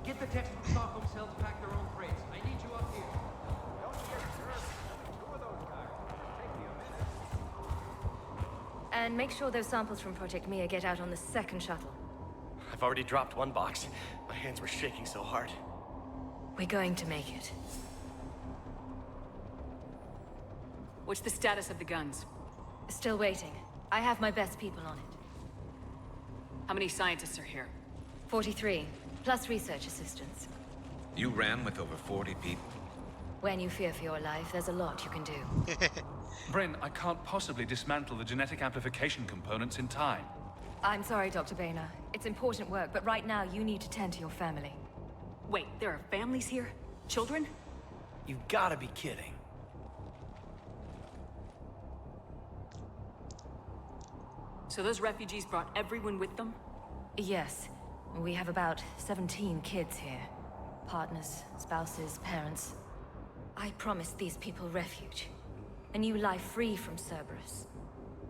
Get the techs from Stockholm cell to pack their own crates. I need you up here. Don't get nervous. Two of those guys. Take me a minute. And make sure those samples from Project Mia get out on the second shuttle. I've already dropped one box. My hands were shaking so hard. We're going to make it. What's the status of the guns? Still waiting. I have my best people on it. How many scientists are here? 43, plus research assistants. You ran with over 40 people? When you fear for your life, there's a lot you can do. Bryn, I can't possibly dismantle the genetic amplification components in time. I'm sorry, Dr. Boehner. It's important work, but right now you need to tend to your family. Wait, there are families here? Children? You gotta be kidding. So those refugees brought everyone with them? Yes. We have about 17 kids here. Partners, spouses, parents. I promised these people refuge. A new life free from Cerberus.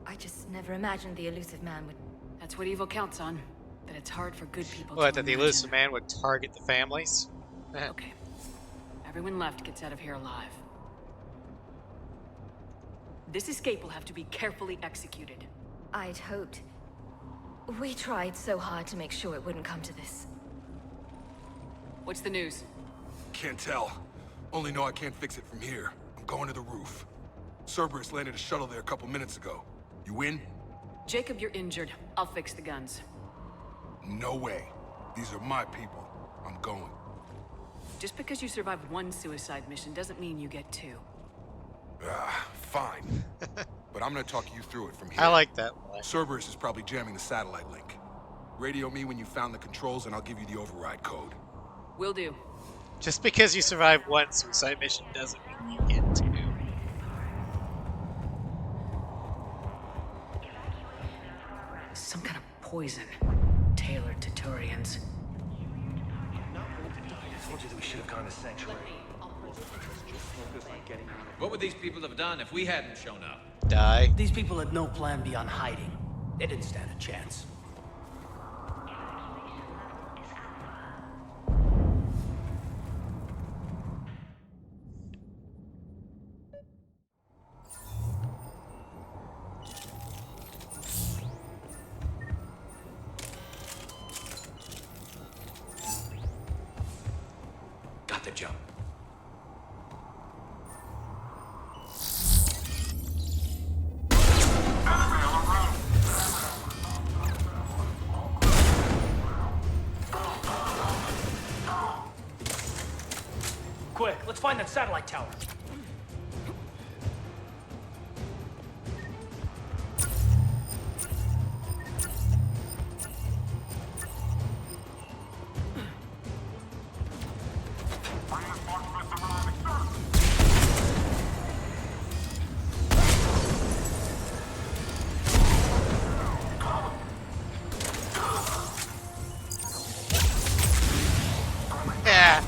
I just never imagined the elusive man would... That's what evil counts on. That it's hard for good people What, to that the elusive man would target the families? Okay. Everyone left gets out of here alive. This escape will have to be carefully executed. I'd hoped. We tried so hard to make sure it wouldn't come to this. What's the news? Can't tell. Only know I can't fix it from here. I'm going to the roof. Cerberus landed a shuttle there a couple minutes ago. You in? Jacob, you're injured. I'll fix the guns. No way. These are my people. I'm going. Just because you survived one suicide mission doesn't mean you get two. Fine. But I'm gonna talk you through it from here. I like that one. Cerberus is probably jamming the satellite link. Radio me when you found the controls and I'll give you the override code. Will do. Just because you survive one suicide mission doesn't mean you get two. Some kind of poison. Tailored to Turians. I told you that we should have gone to Sanctuary. What would these people have done if we hadn't shown up? Die. These people had no plan beyond hiding. They didn't stand a chance. Got the jump. Quick, let's find that satellite tower. Yeah.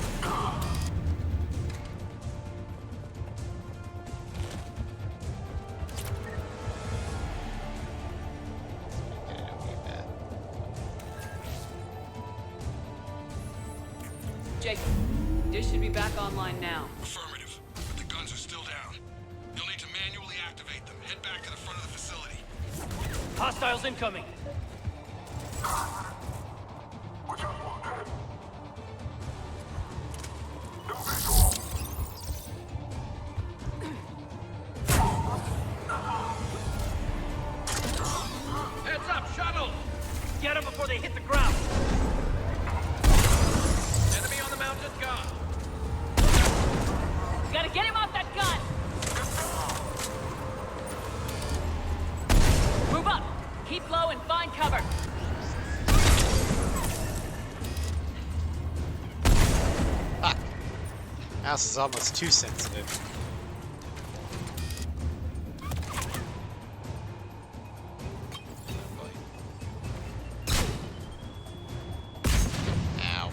Jacob, dish should be back online now. Affirmative. But the guns are still down. You'll need to manually activate them. Head back to the front of the facility. Hostiles incoming. Heads up, shuttle! Get them before they hit the ground. Enemy on the mountain gun! Gotta get him off that gun! Move up! Keep low and find cover! Fuck. Mouse is almost too sensitive. Ow.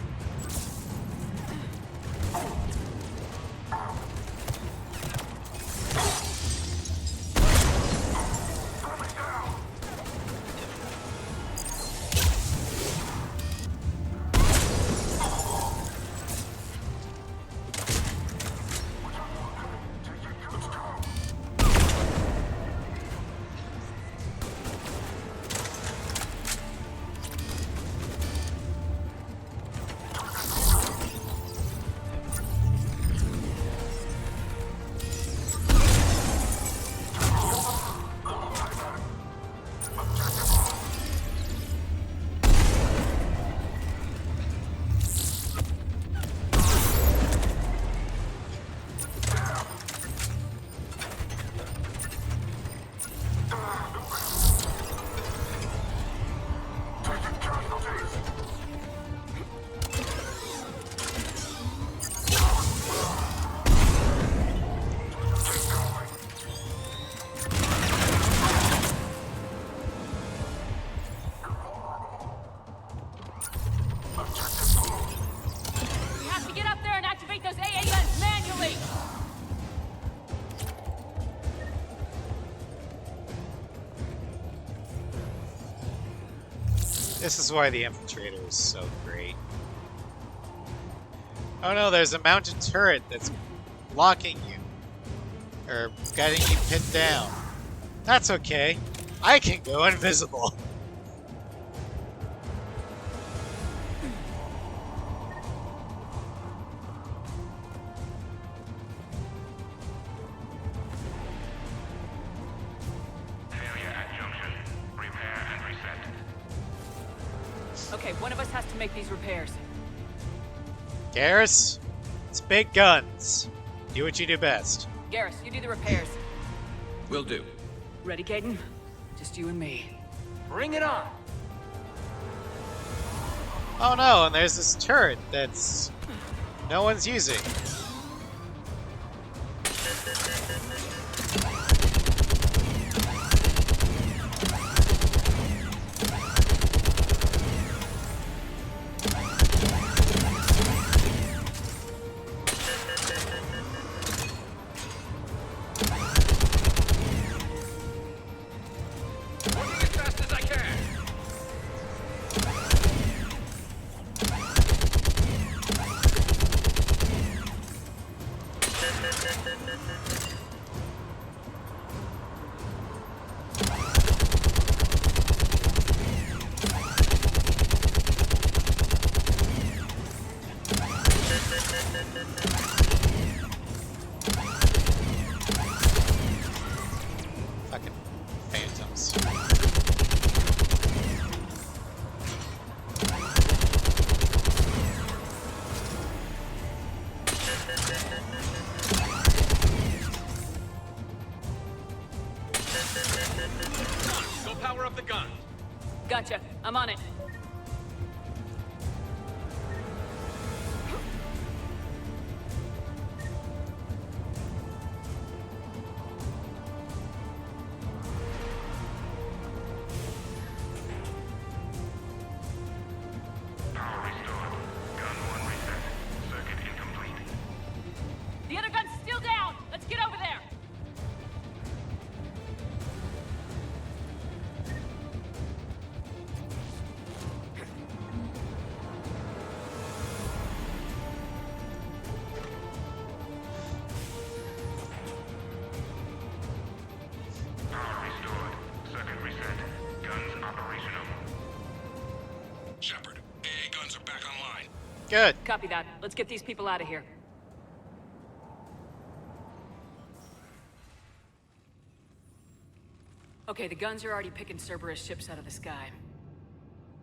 This is why the infiltrator is so great. Oh no, there's a mounted turret that's blocking you. Or getting you pinned down. That's okay. I can go invisible. Okay, one of us has to make these repairs. Garrus, it's big guns. Do what you do best. Garrus, you do the repairs. Will do. Ready, Caden? Just you and me. Bring it on! Oh no, and there's this turret that's no one's using. Fucking phantoms. Go power up the gun. Gotcha. I'm on it. The other gun's still down! Let's get over there! Shepard, AA guns are back online. Good. Copy that. Let's get these people out of here. Okay, the guns are already picking Cerberus ships out of the sky.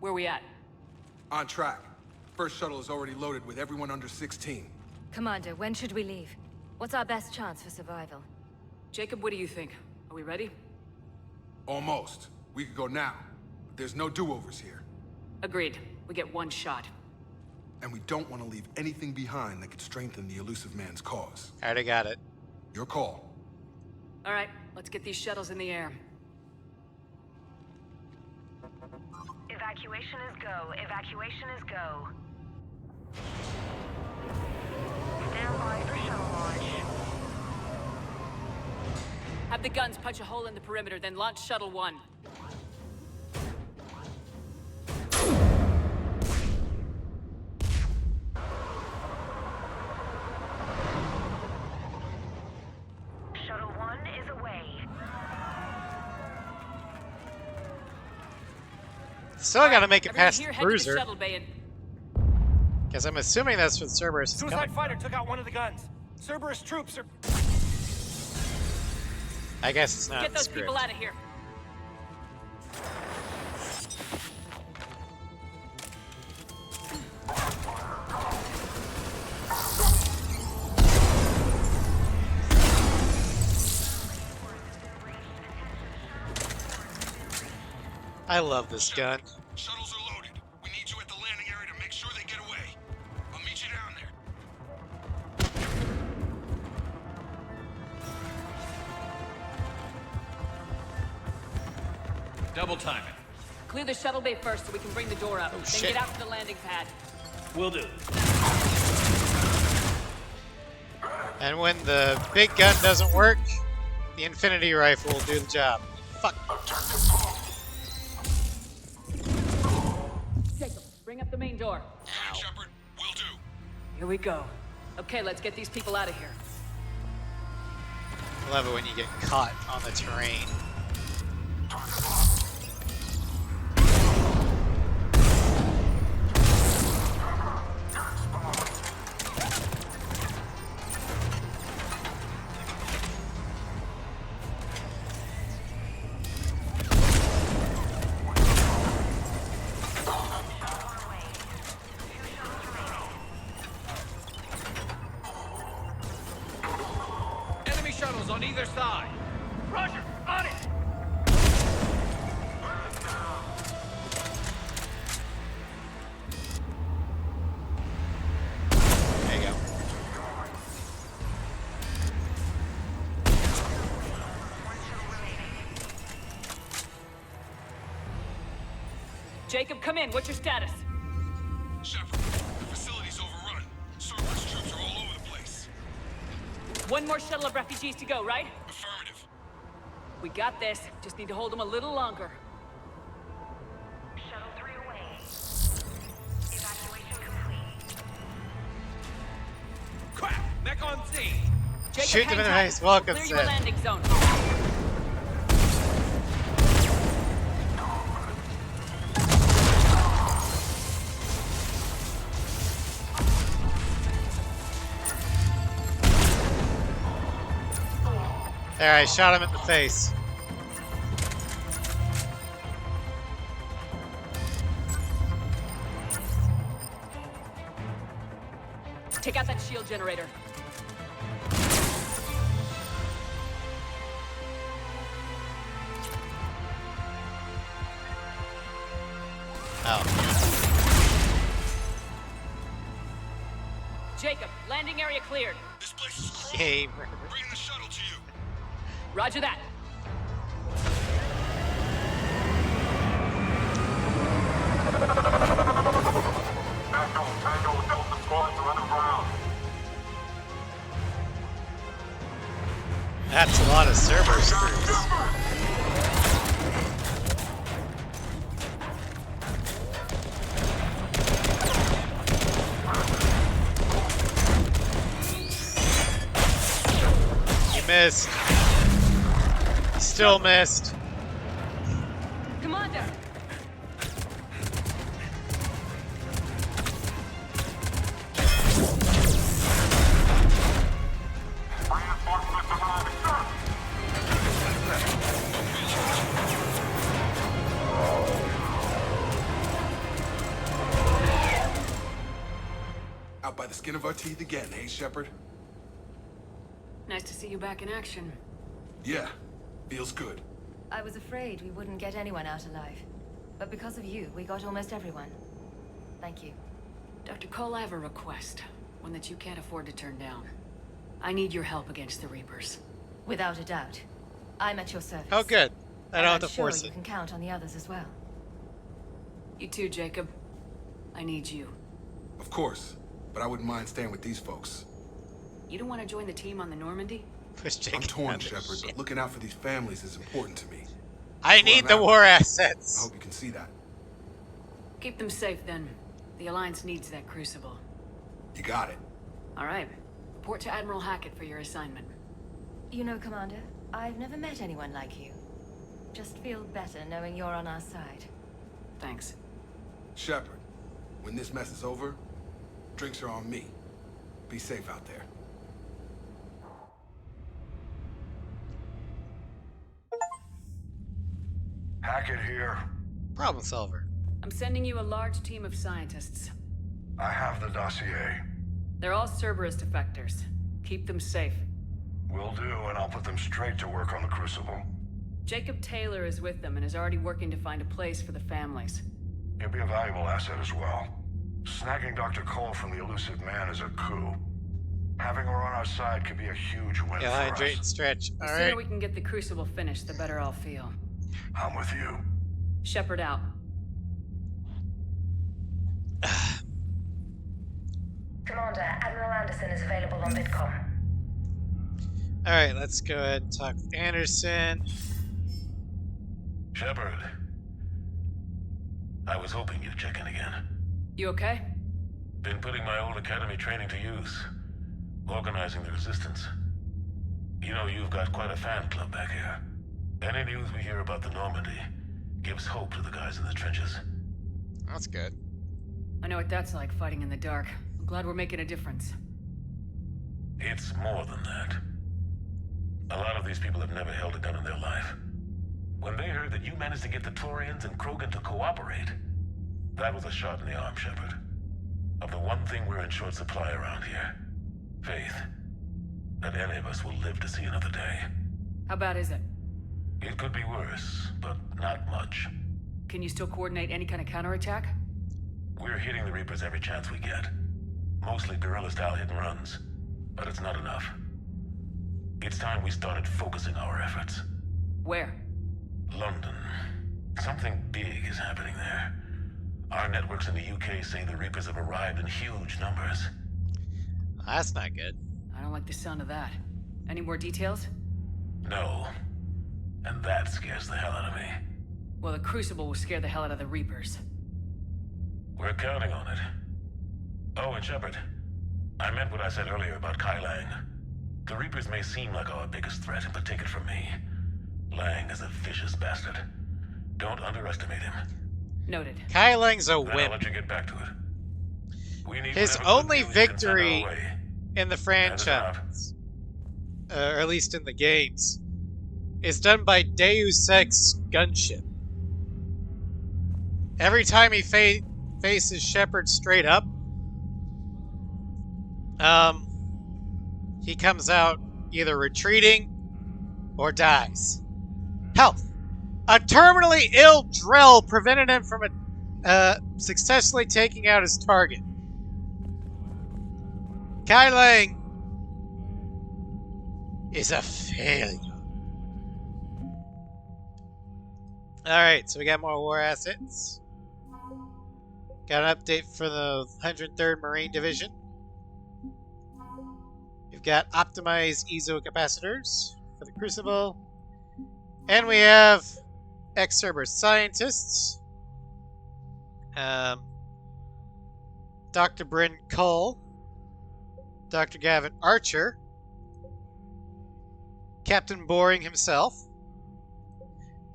Where we at? On track. First shuttle is already loaded with everyone under 16. Commander, when should we leave? What's our best chance for survival? Jacob, what do you think? Are we ready? Almost. We could go now. But there's no do-overs here. Agreed. We get one shot. And we don't want to leave anything behind that could strengthen the elusive man's cause. Already got it. Your call. All right, let's get these shuttles in the air. Evacuation is go. Evacuation is go. Stand by for shuttle launch. Have the guns punch a hole in the perimeter, then launch Shuttle 1. Shuttle 1 is away. Still gotta make it past the Everyone here, head to the cruiser. shuttle bay and... Because I'm assuming that's what Cerberus is Suicide coming. fighter took out one of the guns. Cerberus troops are... I guess it's not Get in the those script. people out of here. I love this gun. Shuttles are loaded. We need you at the landing area to make sure they get away. I'll meet you down there. Double time it. Clear the shuttle bay first so we can bring the door up. Then shit. get out to the landing pad. Will do. And when the big gun doesn't work, the infinity rifle will do the job. Fuck. the main door. Fine, Shepard. Will do. Here we go. Okay, let's get these people out of here. I love it when you get caught on the terrain. Enemy shuttles on either side. Roger, on it! There you go. Jacob, come in. What's your status? Shepard, the facility's overrun. Cerberus troops are all over the place. One more shuttle of refugees to go, right? Affirmative. We got this. Just need to hold them a little longer. Shuttle 3 away. Evacuation complete. Crap! Mech on scene! Jacob, Shoot them in hang the tight. face. Welcome, Clear your Sid. landing zone. There, I shot him in the face. Take out that shield generator. Oh. Jacob, landing area cleared. This place is crawling. Yay. Bring the shuttle to you. Roger that. That's a lot of Cerberus crews. You missed. Still missed. Commander! Out by the skin of our teeth again, hey, Shepard? Nice to see you back in action. Yeah, feels good. I was afraid we wouldn't get anyone out alive. But because of you, we got almost everyone. Thank you. Dr. Cole, I have a request. One that you can't afford to turn down. I need your help against the Reapers. Without a doubt. I'm at your service. Oh, good. I And don't have I'm to sure force you it. can count on the others as well. You too, Jacob. I need you. Of course, but I wouldn't mind staying with these folks. You don't want to join the team on the Normandy? Push I'm Jacob torn, out of Shepard, shit. but looking out for these families is important to me. I That's where need I'm the at. war I assets. hope you can see that. Keep them safe, then. The Alliance needs that crucible. You got it. All right. Report to Admiral Hackett for your assignment. You know, Commander, I've never met anyone like you. Just feel better knowing you're on our side. Thanks. Shepard, when this mess is over, drinks are on me. Be safe out there. Hackett here. Problem solver. I'm sending you a large team of scientists. I have the dossier. They're all Cerberus defectors. Keep them safe. Will do, and I'll put them straight to work on the Crucible. Jacob Taylor is with them and is already working to find a place for the families. He'll be a valuable asset as well. Snagging Dr. Cole from the elusive man is a coup. Having her on our side could be a huge win Yeah, for hydrate us. and stretch. The All sooner right. we can get the Crucible finished, the better I'll feel. I'm with you. Shepard out. Commander, Admiral Anderson is available on Vidcom. All right, let's go ahead and talk with Anderson. Shepard. I was hoping you'd check in again. You okay? Been putting my old academy training to use. Organizing the resistance. You know, you've got quite a fan club back here. Any news we hear about the Normandy gives hope to the guys in the trenches. That's good. I know what that's like, fighting in the dark. I'm glad we're making a difference. It's more than that. A lot of these people have never held a gun in their life. When they heard that you managed to get the Torians and Krogan to cooperate, that was a shot in the arm, Shepard. Of the one thing we're in short supply around here. Faith. That any of us will live to see another day. How bad is it? It could be worse, but not much. Can you still coordinate any kind of counterattack? We're hitting the Reapers every chance we get. Mostly guerrilla-style hit-and-runs, but it's not enough. It's time we started focusing our efforts. Where? London. Something big is happening there. Our networks in the UK say the Reapers have arrived in huge numbers. That's not good. I don't like the sound of that. Any more details? No. And that scares the hell out of me. Well, the Crucible will scare the hell out of the Reapers. We're counting on it. Oh, and Shepard, I meant what I said earlier about Kai Lang. The Reapers may seem like our biggest threat, but take it from me. Lang is a vicious bastard. Don't underestimate him. Noted. Kai Lang's a Then wimp. I'll let you get back to it. We need His whatever good only news you can send victory our way. in the And franchise, or at least in the games, is done by Deus Ex Gunship. Every time he faces Shepard straight up, he comes out either retreating or dies. Hell, a terminally ill Drell prevented him from successfully taking out his target. Kai Lang is a failure. Alright, so we got more war assets. Got an update for the 103rd Marine Division. We've got optimized EZO capacitors for the Crucible. And we have ex-Cerberus scientists. Dr. Bryn Cull. Dr. Gavin Archer. Captain Boring himself.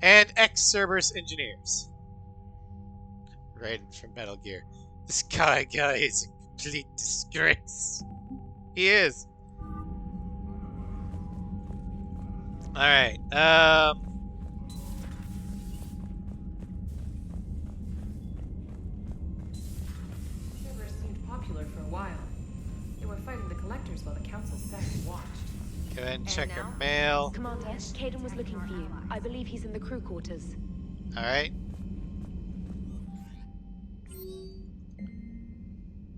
And ex-Cerberus engineers. Raiden from Metal Gear. This guy is a complete disgrace. He is. Alright, Cerberus seemed popular for a while. They were fighting the Collectors while the Council sat and watched. go ahead and check our mail. Commander, Caden was looking for you. I believe he's in the crew quarters. Alright.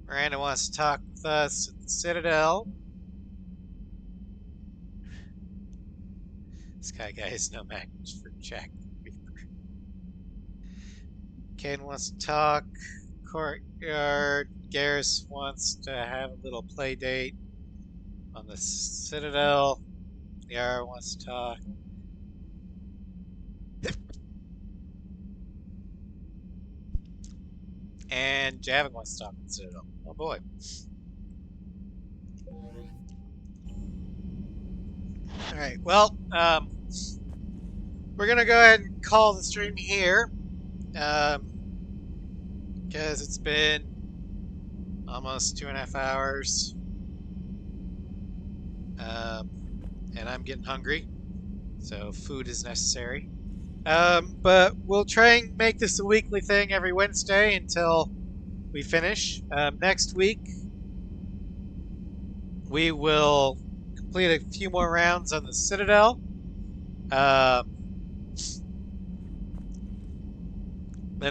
Miranda wants to talk with us at the Citadel. This guy has no match for Jack the Reaper. Caden wants to talk. Courtyard. Garrus wants to have a little play date on the Citadel. Yara wants to talk. And Javin wants to talk with the Citadel. Oh boy. Alright, well, we're gonna go ahead and call the stream here. Because it's been almost 2.5 hours. And I'm getting hungry. So food is necessary. But we'll try and make this a weekly thing every Wednesday until we finish. Next week, we will complete a few more rounds on the Citadel. Then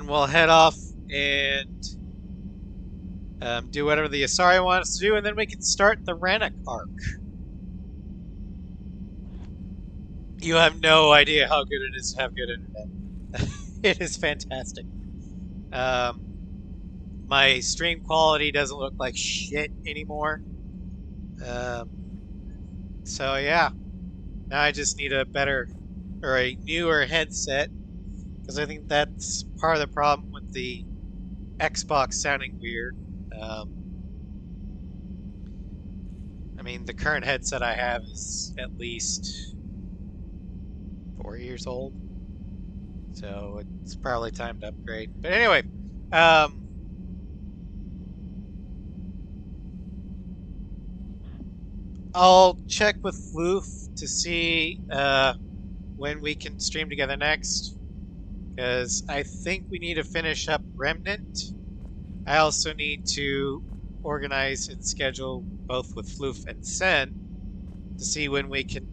we'll head off and do whatever the Asari wants to do, and then we can start the Rannoch arc. You have no idea how good it is to have good internet. It is fantastic. My stream quality doesn't look like shit anymore. So yeah, now I just need a better or a newer headset, because I think that's part of the problem with the Xbox sounding weird. I mean, the current headset I have is at least 4 years old, so it's probably time to upgrade. But anyway, I'll check with Floof to see when we can stream together next, because I think we need to finish up Remnant. I also need to organize and schedule both with Floof and Sen to see when we can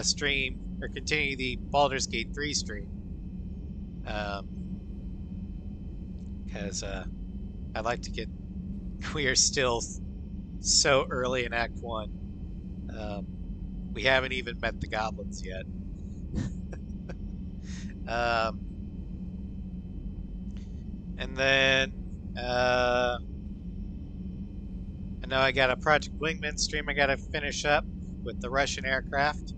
stream or continue the Baldur's Gate 3 stream. Because I'd like to get... We are still so early in Act 1. We haven't even met the goblins yet. And then I know I got a Project Wingman stream I gotta finish up with the Russian aircraft.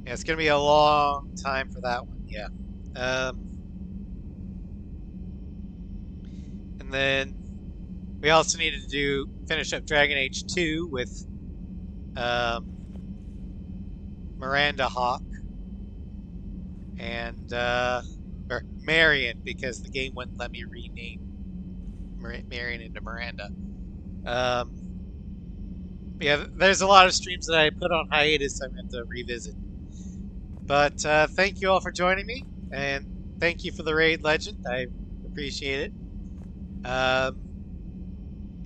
Yeah, it's gonna be a long time for that one, yeah. And then we also needed to finish up Dragon Age 2 with Miranda Hawk and or Marion, because the game wouldn't let me rename Marion into Miranda. Yeah, there's a lot of streams that I put on hiatus I'm going to revisit. But thank you all for joining me, and thank you for the raid, Legend. I appreciate it.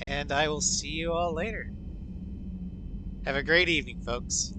And I will see you all later. Have a great evening, folks.